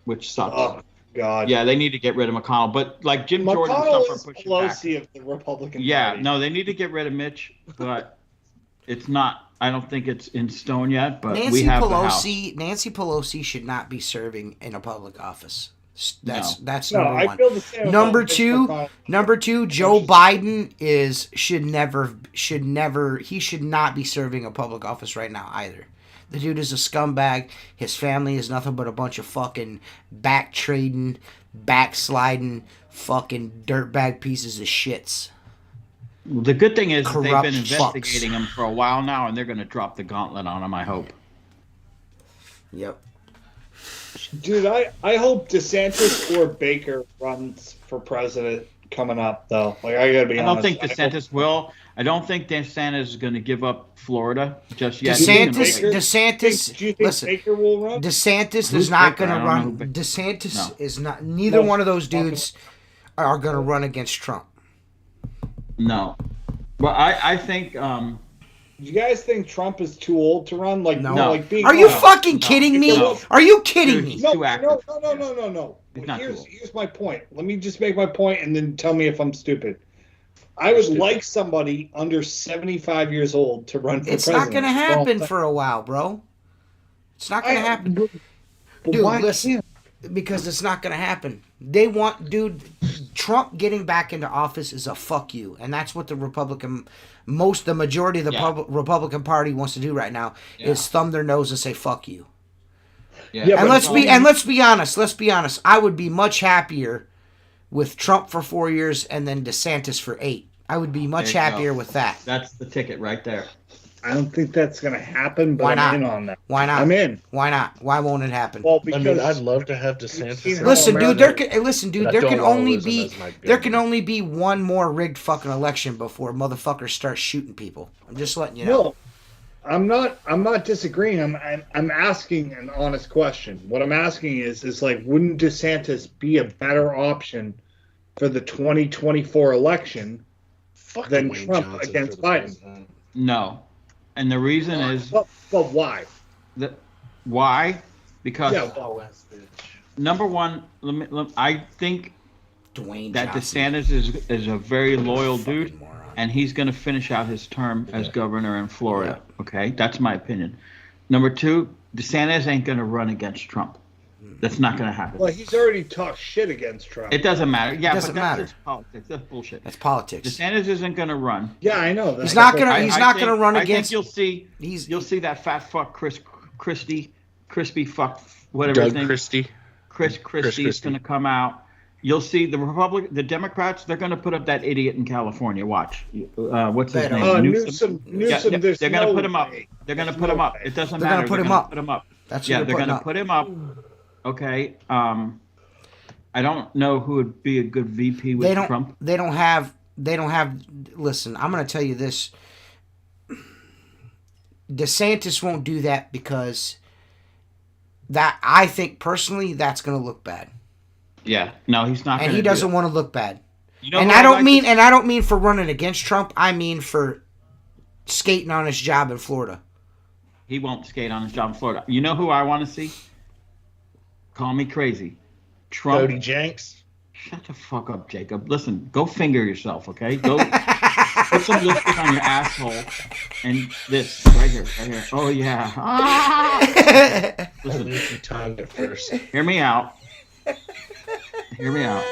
which sucks. Oh, God. Yeah, they need to get rid of McConnell. But, like, Jim Jordan is pushing Pelosi back. Of the Republican Party. Yeah, no, they need to get rid of Mitch, but it's not. I don't think it's in stone yet, but we have the House. Nancy Pelosi should not be serving in a public office. That's no, number one. I feel the same number two, Joe Biden should not be serving a public office right now either. The dude is a scumbag. His family is nothing but a bunch of fucking back-trading, backsliding, fucking dirtbag pieces of shits. The good thing is Corrupt they've been investigating him for a while now, and they're going to drop the gauntlet on him, I hope. Yep. Dude, I hope DeSantis or Baker runs for president coming up, though. Like, I gotta be honest. I don't think DeSantis will. I don't think DeSantis is going to give up Florida just yet. DeSantis. Do you think Listen, Baker will run? DeSantis is not going to run. DeSantis is not. Neither one of those dudes are going to run against Trump. No. Well, I think. Do you guys think Trump is too old to run? Like, no. Like being are you fucking kidding me? No. Are you kidding me? Too active. No. Here's my point. Let me just make my point and then tell me if I'm stupid. I would like somebody under 75 years old to run for president. It's not going to happen for a while, bro. It's not going to happen. Dude, listen. Because it's not going to happen. They want, Trump getting back into office is a fuck you. And that's what the majority of the Republican Party wants to do right now is thumb their nose and say fuck you. Yeah, and let's be honest. I would be much happier with Trump for 4 years and then DeSantis for 8. I would be much happier with that. That's the ticket right there. I don't think that's going to happen, but Why not? I'm in on that. Why not? I'm in. Why not? Why won't it happen? Well, because I'd love to have DeSantis. Listen, dude. But There I can don't wanna only lose him be as my there can governor. only be one more rigged fucking election before motherfuckers start shooting people. I'm just letting you know. No, I'm not disagreeing. I'm asking an honest question. What I'm asking is like, wouldn't DeSantis be a better option for the 2024 election Fuck than Dwayne Trump Johnson against for the Biden? president. No, and the reason is But why? why? Because Yeah, Oh, ass bitch. number one, I think Dwayne that Johnson. DeSantis is a very loyal Fucking dude, moron. and he's going to finish out his term as governor in Florida. Okay, that's my opinion. Number two, DeSantis ain't going to run against Trump. That's not going to happen. Well, he's already talked shit against Trump. It doesn't matter. Yeah, doesn't but that's matter. just politics. That's bullshit. That's politics. DeSantis isn't going to run. Yeah, I know. He's not gonna- I- he's I not think- gonna run I against- think you'll see that fat fuck crispy fuck whatever his Doug name. Christie. Chris Christie's going to come out. You'll see the Democrats. They're going to put up that idiot in California. Watch. What's his Better. name? Newsom. Yeah, There's they're going to no put him up. way. They're going to There's put no him up. way. It doesn't They're matter. gonna put him gonna up. Put him up. That's Yeah, what they're they're going to putting put him up. Okay. I don't know who would be a good VP with Trump. They don't have. Listen, I'm gonna tell you this. DeSantis won't do that because that I think personally that's gonna look bad, Yeah. No, he's not. and gonna he do doesn't that. want to look bad. You know And who I I'd don't like mean, to- and I don't mean for running against Trump. I mean for skating on his job in Florida. He won't skate on his job in Florida. You know who I want to see? Call me crazy. Trump. Cody Jenks. Shut the fuck up, Jacob. Listen, go finger yourself, okay? Go put some lipstick on your asshole and this right here. Oh yeah. Ah! Listen, If you timed it first. hear me out. Hear me out.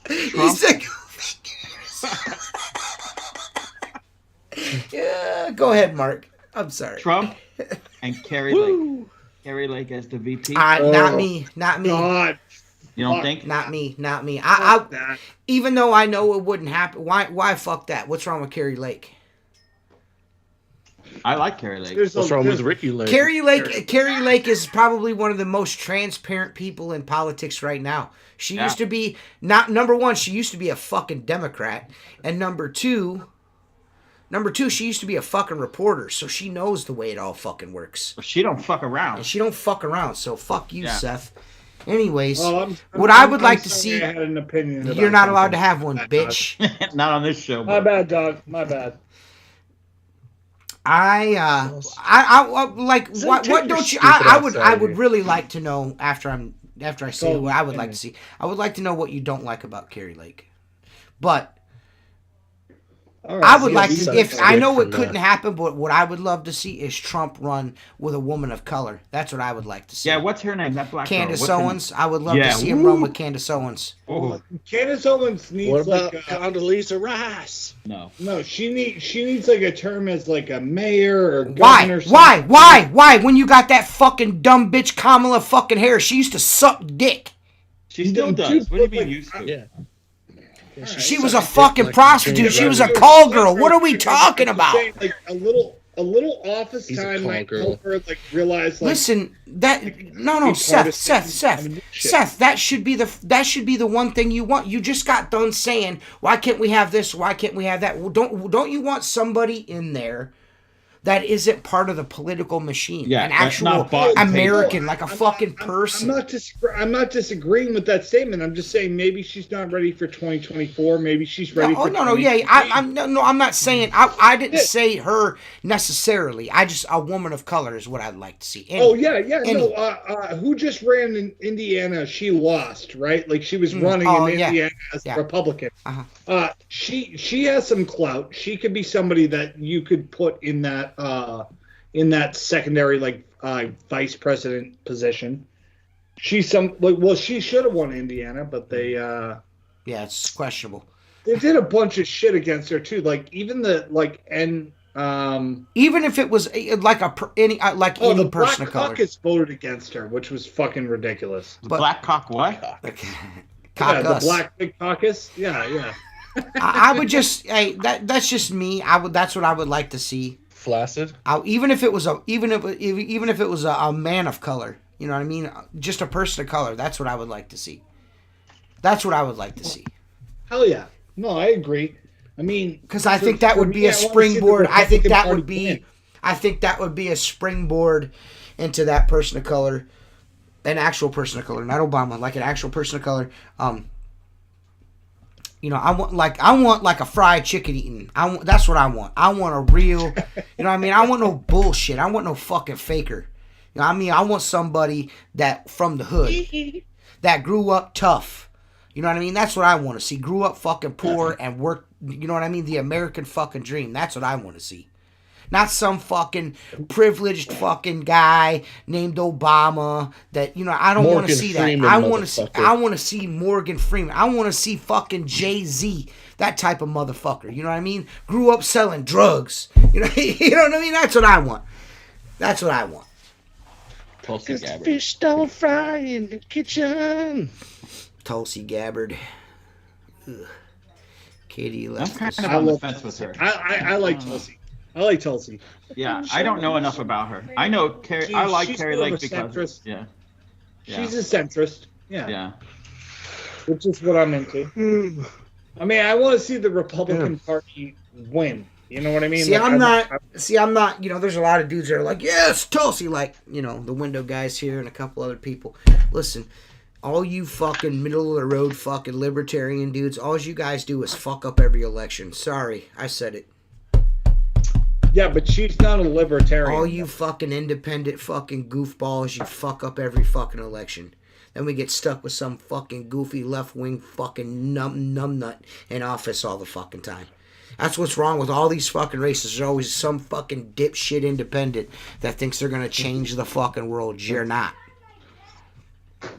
He Trump. said, yeah, go ahead, Mark. I'm sorry. Trump and Carrie Lake. Carrie Lake as the VP. Not Oh, me. God, You don't think? Not me. fuck I that. even though I know it wouldn't happen. Why fuck that? What's wrong with Carrie Lake? I like Carrie Lake. What's wrong with Ricky Lake? Carrie Lake is probably one of the most transparent people in politics right now. She used to be not number one. She used to be a fucking Democrat, and number two, she used to be a fucking reporter, so she knows the way it all fucking works. She don't fuck around. And she don't fuck around. So fuck you, Yeah. Seth. Anyways, Well, what I would like to sorry see. I had an opinion. You're about not allowed to something. have one, bitch. Not on this show. My But bad, dog. My bad. I like So what take your don't you? stupid I ass would here. really like to know after I say Go what I would ahead. like to see. I would like to know what you don't like about Carrie Lake, but All I would yeah, like these to. are If good. I know it from couldn't that. happen, but what I would love to see is Trump run with a woman of color. That's what I would like to see. yeah, what's her name? That black girl. Candace What's her name? Owens. I would love Yeah, to see him woo. run with Candace Owens. Oh, Candace Owens needs What about like Condoleezza Rice? no. no, she needs like a term as like a mayor or Why? governor. Why? When you got that fucking dumb bitch Kamala fucking Harris, she used to suck dick. She still Dude, does. What do you mean like- used to? Yeah. She was a fucking prostitute. She was a call girl. What are we talking about? Like a little office He's a time call might girl. help her like realize like Listen, no, Be partisan. Seth. That should be the one thing you want. You just got done saying, why can't we have this? Why can't we have that? Well, don't you want somebody in there that isn't part of the political machine? Yeah, an that's actual not bought and paid American, for. like a fucking I'm person. not disagreeing with that statement. I'm just saying maybe she's not ready for 2024. Maybe she's ready for. I'm not saying I didn't say her necessarily. I just a woman of color is what I'd like to see. Oh yeah. No, who just ran in Indiana? She lost, right? Like she was running in Indiana as a Republican. Uh-huh. She has some clout. She could be somebody that you could put in that secondary like vice president position. She should have won Indiana, but they yeah, it's questionable. did a bunch of shit against her too. Like even the Even if it was like any the person Black of color. Caucus voted against her, which was fucking ridiculous. The Black Cock what? Cock the us. Black Big Caucus. Yeah. I would just that's just me. That's what I would like to see. Flaccid. Even if it was a man of color, you know what I mean? Just a person of color. That's what I would like to see. That's what I would like to see. Hell yeah. No, I agree. I mean, because I think that would be a springboard. I think that would be a springboard into that person of color, an actual person of color, not Obama, like an actual person of color. You know, I want like a fried chicken eating. That's what I want. I want a real, you know what I mean? I want no bullshit. I want no fucking faker. You know what I mean? I want somebody that from the hood, that grew up tough. You know what I mean? That's what I want to see. Grew up fucking poor and worked, you know what I mean? The American fucking dream. That's what I want to see. Not some fucking privileged fucking guy named Obama that, you know, I don't want to see Freeman, that. I want to see Morgan Freeman. I want to see fucking Jay-Z. That type of motherfucker. You know what I mean? Grew up selling drugs. You know, you know what I mean? That's what I want. That's what I want. Tulsi Gabbard. Fish don't fry in the kitchen. Tulsi Gabbard. Ugh. Katie I'm left kind us. of on the fence with her. I like Tulsi. I like Tulsi. Yeah, I don't know enough about her. I know Carrie. I like She's Carrie sort of Lake a because centrist. yeah, She's a centrist. Yeah. yeah. Which is what I'm into. I mean, I want to see the Republican Party win. You know what I mean? See, I'm not, you know, there's a lot of dudes that are like, yes, Tulsi, like, you know, the window guys here and a couple other people. Listen, all you fucking middle of the road fucking libertarian dudes, all you guys do is fuck up every election. Sorry, I said it. Yeah, but she's not a libertarian. All you fucking independent fucking goofballs, you fuck up every fucking election. Then we get stuck with some fucking goofy left-wing fucking numbnut in office all the fucking time. That's what's wrong with all these fucking races. There's always some fucking dipshit independent that thinks they're going to change the fucking world. You're not.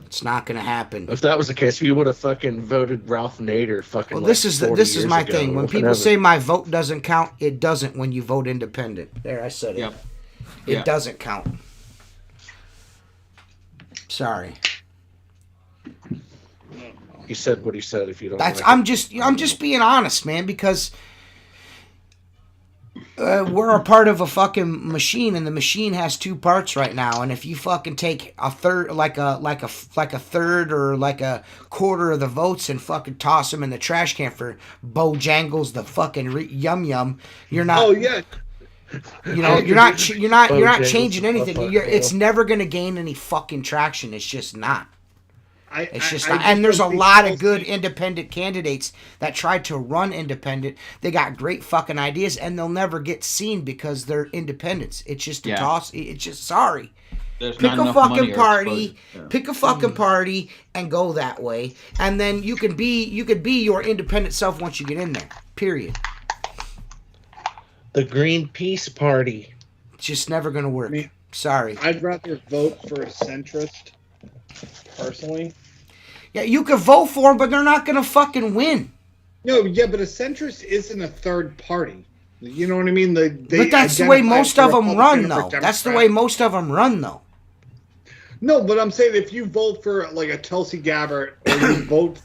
It's not going to happen. If that was the case, we would have fucking voted Ralph Nader fucking. Well, like this is my ago. thing. When people say my vote doesn't count, it doesn't when you vote independent. There, I said it. Yep. It doesn't count. Sorry. He said what he said. If you don't, That's like I'm just being honest, man, because we're a part of a fucking machine, and the machine has two parts right now. And if you fucking take a third, like a third or like a quarter of the votes, and fucking toss them in the trash can for Bojangles, the fucking yum yum, you're not. Oh yeah. You know, you're not changing anything. It's never gonna gain any fucking traction. It's just not. It's just not. And there's a lot of good independent candidates that tried to run independent. They got great fucking ideas, and they'll never get seen because they're independents. It's just a toss. It's just sorry. There's Pick not a enough fucking money party. Yeah. Pick a fucking party and go that way, and then you could be your independent self once you get in there. Period. the Greenpeace Party. It's just never gonna work. Me- Sorry. I'd rather vote for a centrist, personally. Yeah, you could vote for them, but they're not gonna fucking win. No, yeah, but a centrist isn't a third party. You know what I mean? But that's the way most of them run, though. That's the way most of them run, though. No, but I'm saying if you vote for like a Tulsi Gabbard or you vote,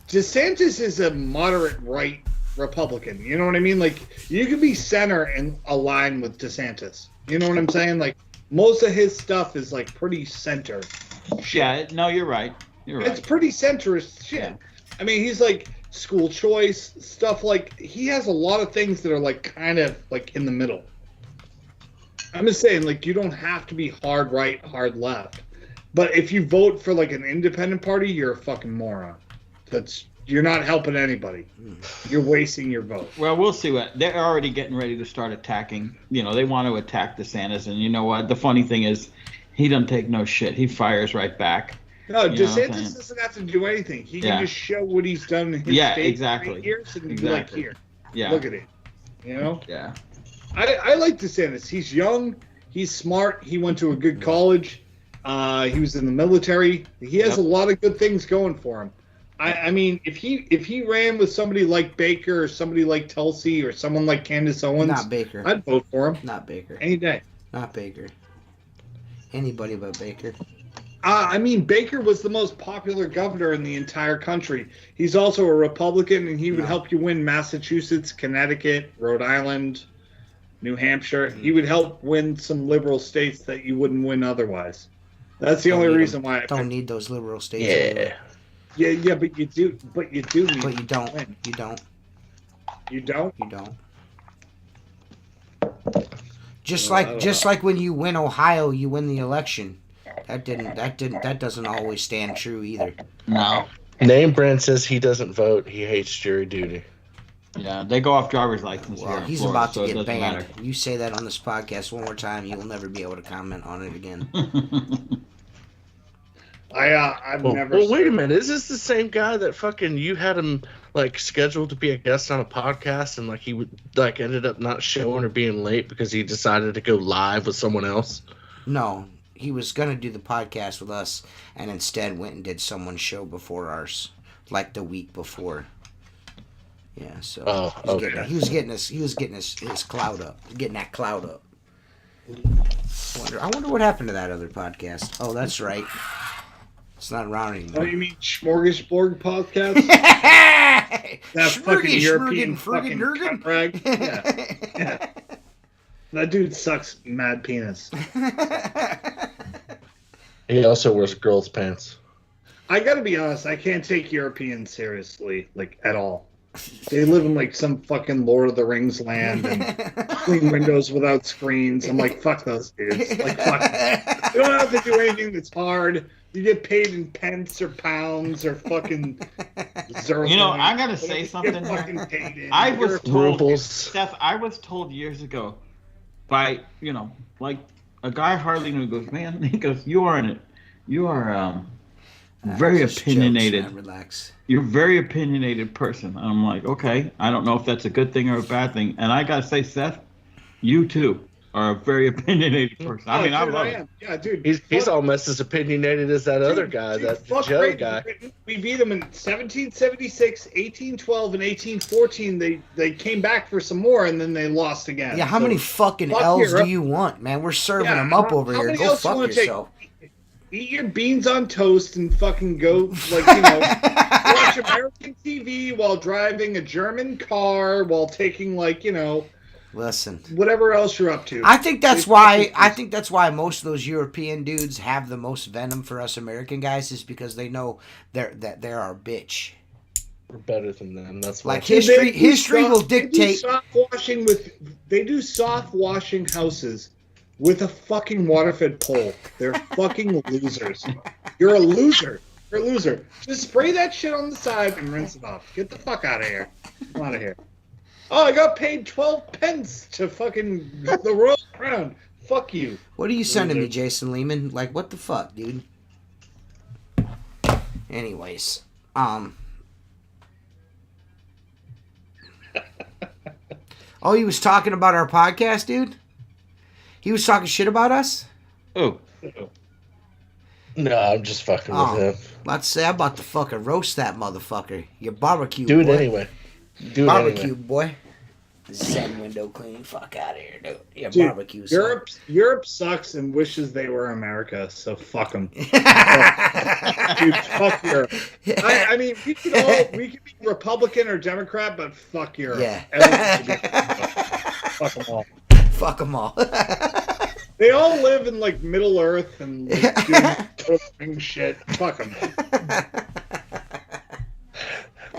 DeSantis is a moderate right Republican. You know what I mean? Like you can be center and align with DeSantis. You know what I'm saying? Like most of his stuff is like pretty center. Yeah, no, you're right. You're right. It's pretty centrist shit. Yeah. I mean, he's like school choice stuff. Like he has a lot of things that are like kind of like in the middle. I'm just saying, like you don't have to be hard right, hard left. But if you vote for like an independent party, you're a fucking moron. You're not helping anybody. You're wasting your vote. Well, we'll see what they're already getting ready to start attacking. You know, they want to attack DeSantis, and you know what? The funny thing is, he doesn't take no shit. He fires right back. No, You know what I'm DeSantis saying? doesn't have to do anything. He Yeah. can just show what he's done in his state exactly. for 8 years and be like, Exactly. here, Yeah. look at it. You know? Yeah. I like DeSantis. He's young. He's smart. He went to a good college. He was in the military. He has Yep. a lot of good things going for him. I mean, if he ran with somebody like Baker or somebody like Tulsi or someone like Candace Owens, Not Baker. I'd vote for him. Not Baker. Any day. Not Baker. Anybody but Baker. I mean, Baker was the most popular governor in the entire country. He's also a Republican, and he would help you win Massachusetts, Connecticut, Rhode Island, New Hampshire. He would help win some liberal states that you wouldn't win otherwise. That's the only reason why. Don't need those liberal states. Yeah. Yeah, but you do. But you do. But you don't. Win. You don't. You don't. You don't. Just like when you win Ohio, you win the election. That doesn't always stand true either. No. Name Brand says he doesn't vote. He hates jury duty. Yeah, they go off driver's license. Well, here he's in Florida, about to so it get doesn't banned. matter. You say that on this podcast one more time, you will never be able to comment on it again. I've never. Well, wait a minute. Is this the same guy that fucking you had him like scheduled to be a guest on a podcast and like he would like ended up not showing or being late because he decided to go live with someone else? No, he was gonna do the podcast with us, and instead went and did someone's show before ours, like the week before. Yeah, so he was getting his cloud up, getting that cloud up. I wonder what happened to that other podcast. Oh, that's right. It's not around anymore. Oh, you mean Smorgasbord podcast? That fucking European fucking cunt rag? Yeah. That dude sucks mad penis. He also wears girls' pants. I gotta be honest, I can't take Europeans seriously, like, at all. They live in, like, some fucking Lord of the Rings land and clean windows without screens. I'm like, fuck those dudes. Like, fuck. You don't have to do anything that's hard. You get paid in pence or pounds or fucking zero. You know, I gotta say something. I was told, Seth, I was told years ago by, like a guy hardly knew, goes, man, he goes, you are very opinionated. Jokes, man, relax. You're a very opinionated person. And I'm like, okay, I don't know if that's a good thing or a bad thing. And I gotta say, Seth, you too are a very opinated person. I mean, I love it. Yeah, dude. He's almost as opinionated as that other guy, that Joe guy. We beat him in 1776, 1812, and 1814. They came back for some more, and then they lost again. Yeah, how many fucking L's do you want, man? We're serving them up over here. Go fuck yourself. Eat your beans on toast and fucking go, watch American TV while driving a German car while taking, listen, whatever else you're up to. I think that's why most of those European dudes have the most venom for us American guys, is because they know they're our bitch. We're better than them. That's why. Like history will dictate. They do soft washing houses with a fucking water-fed pole. They're fucking losers. You're a loser. You're a loser. Just spray that shit on the side and rinse it off. Get the fuck out of here. Come out of here. Oh, I got paid 12 pence to fucking the Royal Crown. Fuck you. What are you sending me, Jason Lehman? Like, what the fuck, dude? Anyways, Oh, he was talking about our podcast, dude? He was talking shit about us? Oh. No, I'm just fucking with him. Let's say I'm about to fucking roast that motherfucker. You barbecue, Do it boy. anyway. Barbecue, boy. Zen window clean. Fuck out of here, dude. Yeah, dude, barbecue. Europe sucks and wishes they were America, so fuck them. Dude, fuck Europe. I mean, we could be Republican or Democrat, but fuck Europe. Yeah. Fuck them all. Fuck them all. They all live in Middle Earth and doing shit. Fuck them.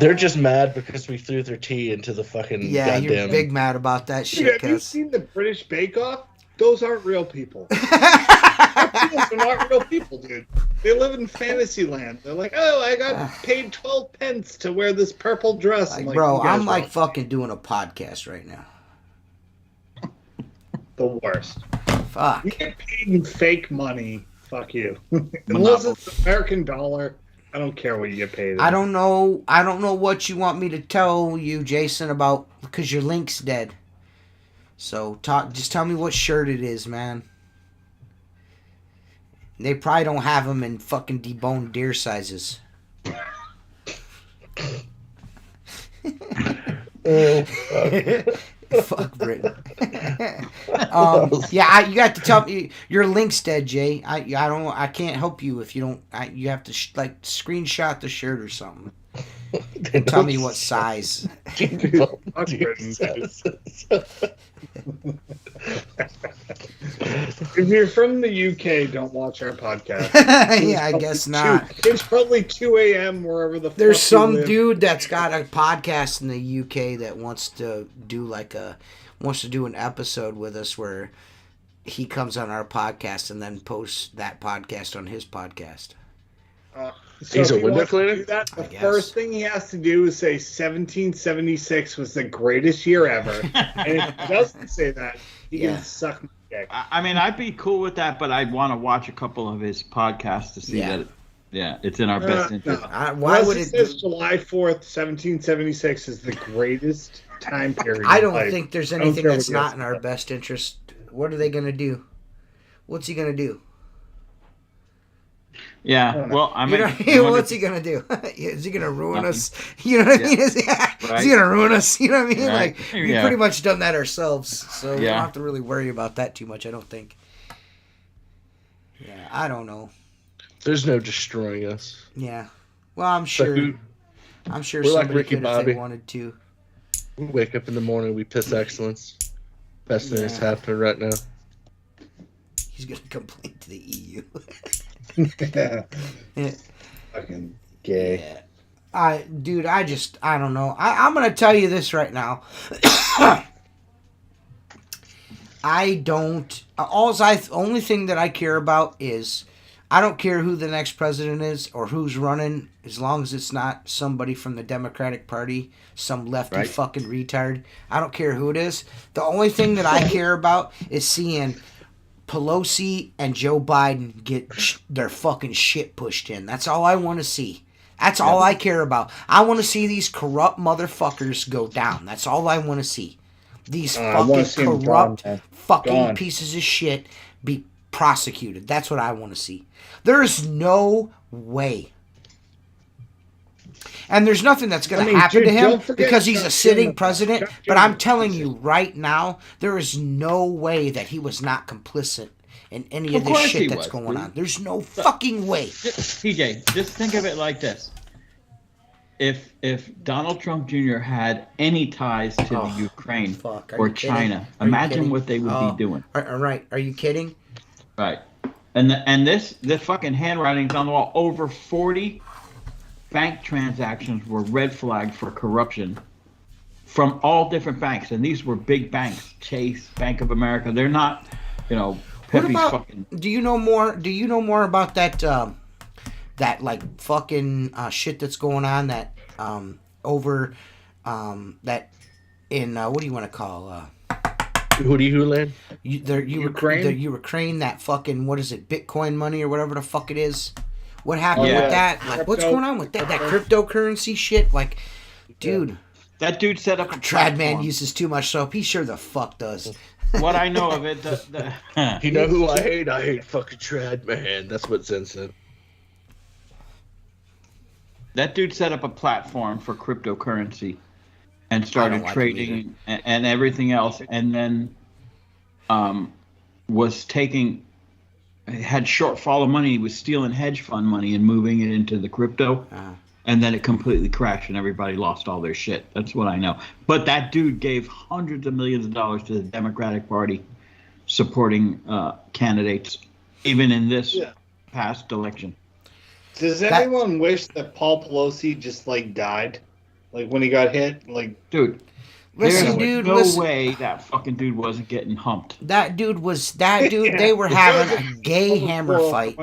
They're just mad because we threw their tea into the fucking goddamn... you're big mad about that shit. Have you seen the British Bake Off? Those aren't real people. Those are not real people, dude. They live in fantasy land. They're like, oh, I got paid 12 pence to wear this purple dress. Bro, I'm fucking doing a podcast right now. The worst. Fuck. You get paid in fake money. Fuck you. Unless it's the American dollar. I don't care what you get paid. I don't know what you want me to tell you, Jason, about, because your link's dead. So just tell me what shirt it is, man. They probably don't have them in fucking deboned deer sizes. Fuck Britain. Yeah, you got to tell me your link's dead, Jay. I can't help you if you don't. You have to screenshot the shirt or something. Tell me what size. If you're from the UK, don't watch our podcast. Yeah, I guess not. It's probably 2 a.m. wherever the fuck There's some you live. dude that's got a podcast in the UK that wants to do an episode with us where he comes on our podcast and then posts that podcast on his podcast. So He's if a he window wants to cleaner? do that, the guess. first thing he has to do is say 1776 was the greatest year ever. And if he doesn't say that, he can suck my dick. I mean, I'd be cool with that, but I'd want to watch a couple of his podcasts to see that. It's in our best interest. No. Why Unless would it it? says July 4th, 1776 is the greatest time period. I don't Like, think there's I don't anything care that's what you not guys in our think. best interest. What are they gonna do? What's he gonna do? Yeah, well, I mean, What's he gonna do? Is he gonna ruin us? You know what I mean? Is he gonna ruin us? You know what I mean? Right. Like we've pretty much done that ourselves, so we don't Yeah. have to really worry about that too much. I don't think. Yeah, I don't know. There's no destroying us. Yeah, well, I'm sure. who- I'm sure we're like somebody Ricky could if Bobby. they wanted to. We wake up in the morning, we piss excellence. Best thing that's happening right now. He's gonna complain to the EU. Fucking gay. Yeah. I don't know. I'm gonna tell you this right now. Only thing that I care about is I don't care who the next president is or who's running, as long as it's not somebody from the Democratic Party, some lefty fucking retard. I don't care who it is. The only thing that I care about is seeing Pelosi and Joe Biden get their fucking shit pushed in. That's all I want to see. That's all I care about. I want to see these corrupt motherfuckers go down. That's all I want to see. These fucking corrupt fucking pieces of shit be prosecuted. That's what I want to see. There is no way. And there's nothing that's going to happen to him because he's a sitting president. But I'm telling you right now, there is no way that he was not complicit in any of this shit that's going on. There's no fucking way. TJ, just think of it like this. If Donald Trump Jr. had any ties to the Ukraine or China, imagine what they would be doing. All right. Are you kidding? Right. And this fucking handwriting's on the wall. Over 40 bank transactions were red flagged for corruption from all different banks, and these were big banks, Chase, Bank of America. They're not, Pepe's fucking. Do you know more? Do you know more about that? That like fucking shit that's going on that over that in what do you want to call Hootie Hoolan? Ukraine? The Ukraine, that fucking, what is it, Bitcoin money or whatever the fuck it is. What happened with that? Like, what's going on with that? That cryptocurrency shit? Like, dude. That dude set up a Trad man uses too much soap. He sure the fuck does. What I know of it, You know who I hate? I hate fucking Trad man. That's what Zen said. That dude set up a platform for cryptocurrency and started trading and everything else, and then had shortfall of money, was stealing hedge fund money and moving it into the crypto, and then it completely crashed and everybody lost all their shit. That's what I know. But that dude gave hundreds of millions of dollars to the Democratic Party supporting candidates, even in this past election. Does anyone wish that Paul Pelosi just died, when he got hit? Dude, Listen, there's no way that fucking dude wasn't getting humped. That dude. They were having a gay hammer fight.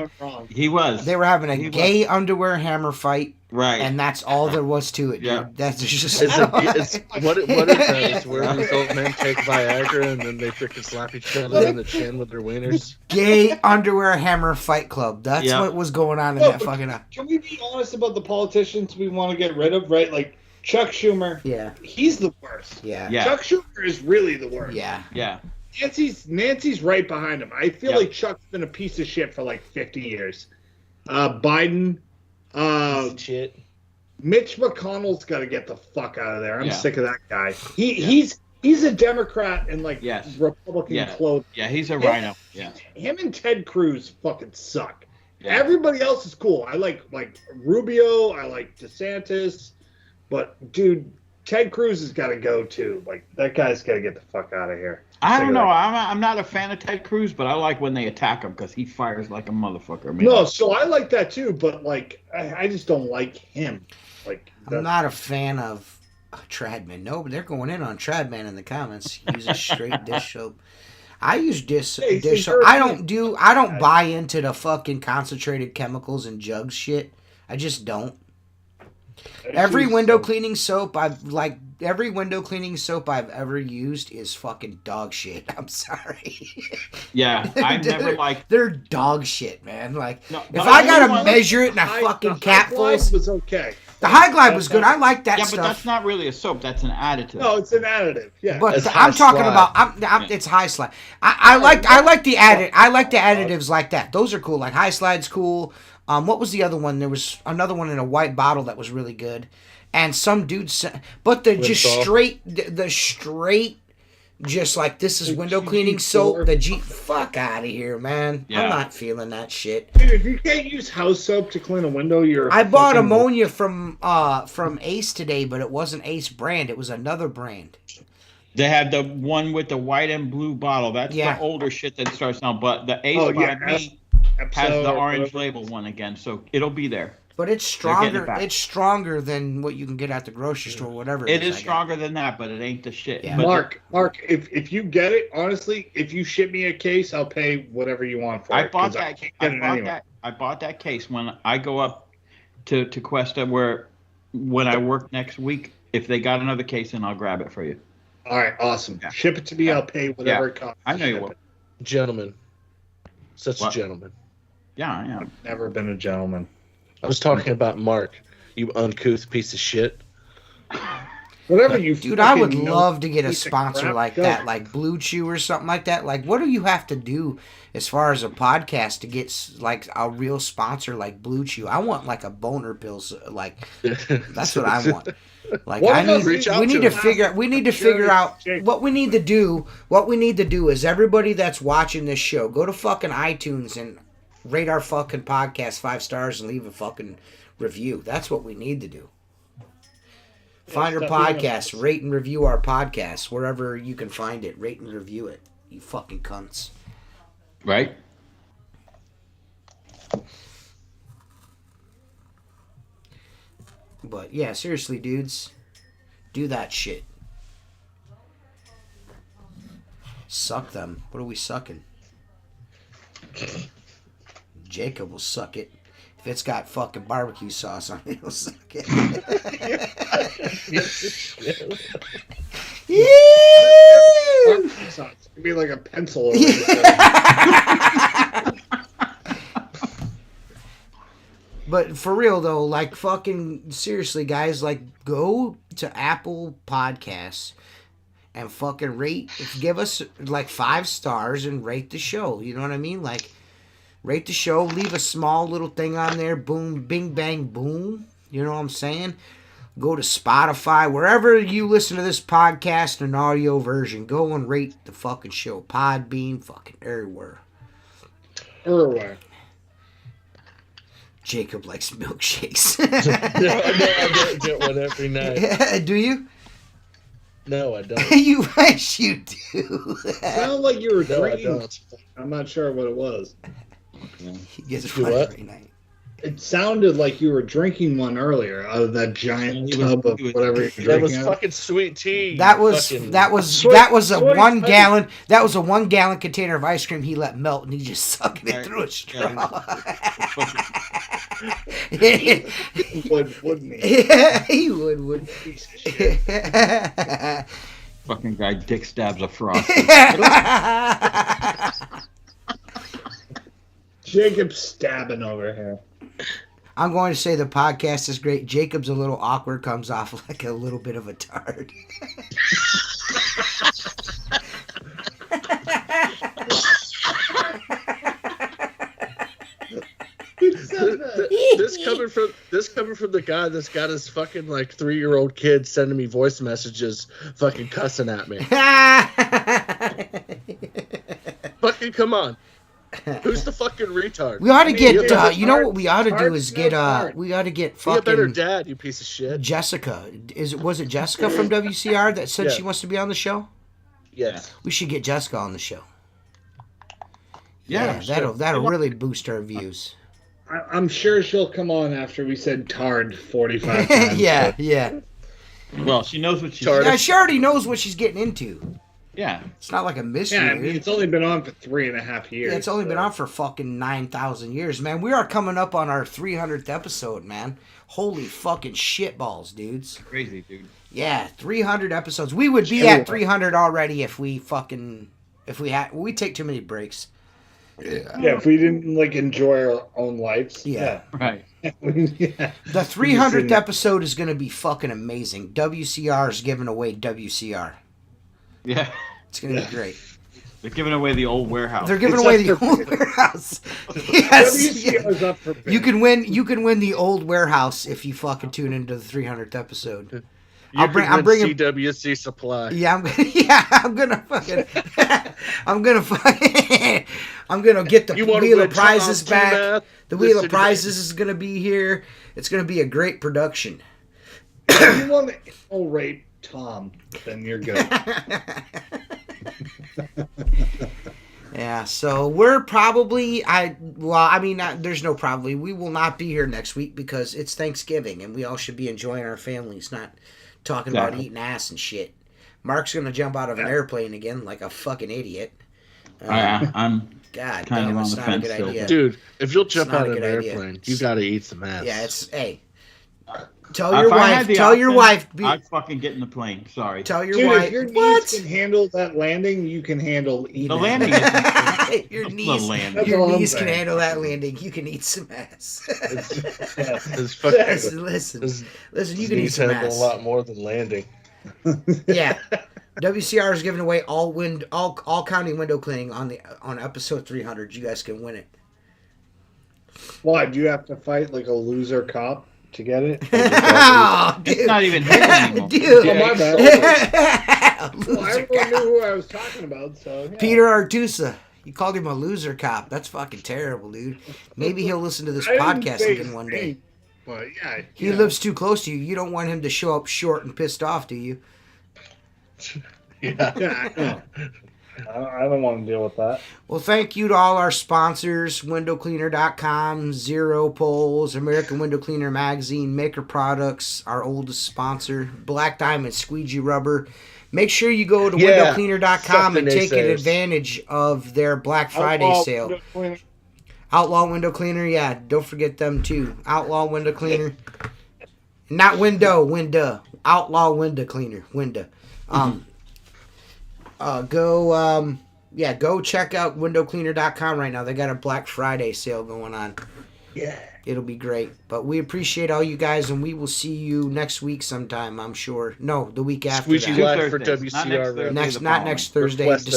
He was. They were having a gay underwear hammer fight. Right. And that's all there was to it, dude. Yeah. That's just What is that? Where these old men take Viagra and then they freaking slap each other in the chin with their wieners? Gay underwear hammer fight club. That's what was going on in that fucking. Can we be honest about the politicians we want to get rid of? Right, like Chuck Schumer. Yeah. He's the worst. Yeah. Chuck Schumer is really the worst. Yeah. Yeah. Nancy's right behind him. I feel like Chuck's been a piece of shit for 50 years. Biden. Shit. Mitch McConnell's got to get the fuck out of there. I'm Yeah. sick of that guy. He's a Democrat in like Yes. Republican clothes. Yeah, he's a rhino. Yeah. Him and Ted Cruz fucking suck. Yeah. Everybody else is cool. I like Rubio. I like DeSantis. But dude, Ted Cruz has got to go too. Like that guy's got to get the fuck out of here. I don't know. I'm not a fan of Ted Cruz, but I like when they attack him because he fires like a motherfucker. I mean, No, so I like that too, but like I just don't like him. Like I'm not a fan of Tradman. No, but they're going in on Tradman in the comments. Uses straight dish soap. I use dish soap. I don't buy into the fucking concentrated chemicals and jugs shit. I just don't. Every window cleaning soap I've ever used is fucking dog shit. I'm sorry. Yeah, I've never liked. They're dog shit, man. Like No, if I gotta measure it in a fucking capfuls, was okay. the High Glide was good. I like that Yeah, stuff. but that's not really a soap. That's an additive. No, it's an additive. Yeah, But It's I'm high talking slide. about it's high slide. I like the additives like that. Those are cool. Like high slide's cool. What was the other one? There was another one in a white bottle that was really good. And some dudes, but the just straight, just like this is window cleaning soap. Fuck out of here, man. Yeah. I'm not feeling that shit. dude, if you can't use house soap to clean a window, I bought ammonia from Ace today, but it wasn't Ace brand. It was another brand. They had the one with the white and blue bottle. That's Yeah. the older shit that starts now. But the Ace by me has the orange label one again, so it'll be there. But it's They're getting stronger. it back. It's stronger than what you can get at the grocery store, whatever. It is I got. stronger than that, but it ain't the shit. Yeah. But Mark, if you get it, honestly, if you ship me a case, I'll pay whatever you want for I it. bought 'cause that. can't I get it bought anyway. that. I bought that case when I go up to Cuesta, when I work next week. If they got another case, then I'll grab it for you. All right, awesome. Yeah. Ship it to me. Yeah. I'll pay whatever Yeah. it costs. I know you Ship will. it. Gentlemen. Such What? a gentleman. Yeah, I am. Never been a gentleman. I was talking about Mark, you uncouth piece of shit. Whatever you. Dude, I would fucking know, love to get a piece of sponsor crap, like go. that, like Blue Chew or something like that. Like, what do you have to do as far as a podcast to get like a real sponsor like Blue Chew? I want like a boner pills. Like, that's what I want. Like, One I of those need. reach out We to need to them. figure. We need to figure out what we need to do. What we need to do is everybody that's watching this show, go to fucking iTunes and rate our fucking podcast 5 stars and leave a fucking review. That's what we need to do. Find our stop being podcast, rate and review our podcast wherever you can find it. Rate and review it, you fucking cunts. Right? But yeah, seriously, dudes, do that shit. Suck them. What are we sucking? Jacob will suck it. If it's got fucking barbecue sauce on it, he'll suck it. It's gonna be like a pencil. Over it. But for real though, like fucking seriously, guys, like go to Apple Podcasts and fucking rate, give us like 5 stars and rate the show. You know what I mean? Like rate the show, leave a small little thing on there, boom, bing, bang, boom. You know what I'm saying? Go to Spotify, wherever you listen to this podcast in audio version, go and rate the fucking show. Podbean, fucking everywhere. Everywhere. Jacob likes milkshakes. No, I get one every night. Do you? No, I don't. You wish you do. Sounded like you were No, I drinking. don't. I'm not sure what it was. He gets Do one what? every night. It sounded like you were drinking one earlier out of that giant He was- tub of he was- whatever you're That drinking. was out of. fucking sweet tea. That was Fucking- Sweet- a sweet 1 tea. gallon. That was a 1 gallon container of ice cream he let melt, and he just sucking it Right. through a straw. Wouldn't he? He would. Piece of shit. Fucking guy dick stabs a frosty. Jacob's stabbing over here. I'm going to say the podcast is great. Jacob's a little awkward, comes off like a little bit of a tard. Who said that? This coming from the guy that's got his fucking like 3-year-old kid sending me voice messages, fucking cussing at me. Fucking come on. Who's the fucking retard? We ought to get. You know what we ought to do is get. We ought to get fucking. Be a better dad, you piece of shit. Jessica. Was it Jessica from WCR that said she wants to be on the show? Yes. We should get Jessica on the show. Yeah, that'll really boost our views. I'm sure she'll come on after we said tard 45 times. yeah. Well, she knows what she's. Yeah, she already knows what she's getting into. Yeah. It's not like a mystery. Yeah, I mean, it's only been on for 3.5 years. Yeah, it's only been on for fucking 9,000 years, man. We are coming up on our 300th episode, man. Holy fucking shitballs, dudes. Crazy, dude. Yeah, 300 episodes. We would be at 300 already if we we take too many breaks. Yeah, if we didn't like enjoy our own lives. Yeah. Right. Yeah. The 300th episode is going to be fucking amazing. WCR is giving away WCR. Yeah. It's going to be great. They're giving away the old warehouse. They're giving away the old warehouse. Yes. WCR's up for bid. You can win the old warehouse if you fucking tune into the 300th episode. I'm bringing CWC supply. Yeah, I'm gonna get the wheel of prizes back. The wheel of prizes is gonna be here. It's gonna be a great production. If you want to rate Tom, then you're good. Yeah, so we're probably there's no probably. We will not be here next week because it's Thanksgiving and we all should be enjoying our families, not talking about eating ass and shit. Mark's gonna jump out of an airplane again like a fucking idiot. I'm God kind damn, of on it's the not a fence good still. idea. Dude, if you'll jump not out a of an good idea. airplane, you gotta eat some ass. Yeah, tell If your I had wife. the Tell your option, wife. I'd fucking get in the plane. Sorry. Tell your Dude, wife. if your niece What? can handle that landing, you can handle eating. The landing is Your the niece. landing. That's Your all I'm niece can saying. handle that landing. You can eat some ass. It's fucking, Listen. his You can eat knees some handle ass. a lot more than landing. Yeah. WCR is giving away all county window cleaning on episode 300. You guys can win it. Why? Do you have to fight like a loser cop to get it? Oh, dude. It's not even him anymore. Dude. Oh, my bad. Well, Loser everyone cop. knew who I was talking about, so yeah. Peter Artusa. You called him a loser cop. That's fucking terrible, dude. Maybe he'll listen to this I didn't podcast say again his one day. name, but yeah, He lives too close to you. You don't want him to show up short and pissed off, do you? Yeah. Yeah, I know. I don't want to deal with that. Well, thank you to all our sponsors, windowcleaner.com, Zero Poles, American Window Cleaner Magazine, Maker Products, our oldest sponsor, Black Diamond Squeegee Rubber. Make sure you go to windowcleaner.com and take advantage of their Black Friday sale. Outlaw Window Cleaner, yeah, don't forget them too. Outlaw Window Cleaner. Not window. Outlaw Window Cleaner, window. Go check out windowcleaner.com right now. They got a Black Friday sale going on. Yeah. It'll be great. But we appreciate all you guys, and we will see you next week sometime, I'm sure. No, the week after Squeegee that. Live for Thursdays. Not next WCR. Thursday. Not next Thursday. Request us.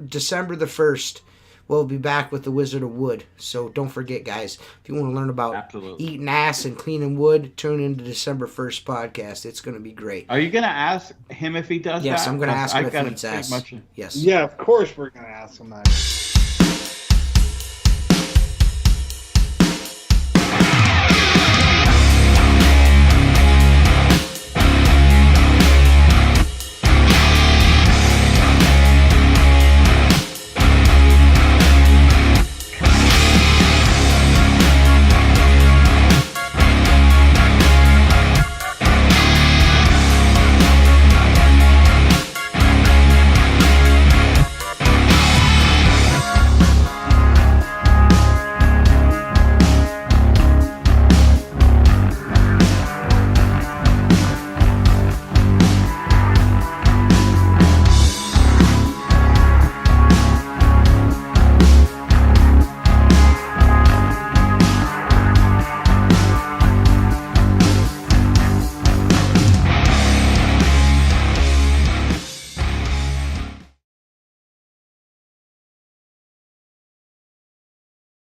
December the 1st. We'll be back with the Wizard of Wood. So don't forget, guys. If you want to learn about Absolutely. eating ass and cleaning wood, tune into December 1st podcast. It's going to be great. Are you gonna ask him if he does that? Yes, I'm going to ask him I've if got he eats pretty ass. much- Yes. Yeah, of course we're gonna ask him that.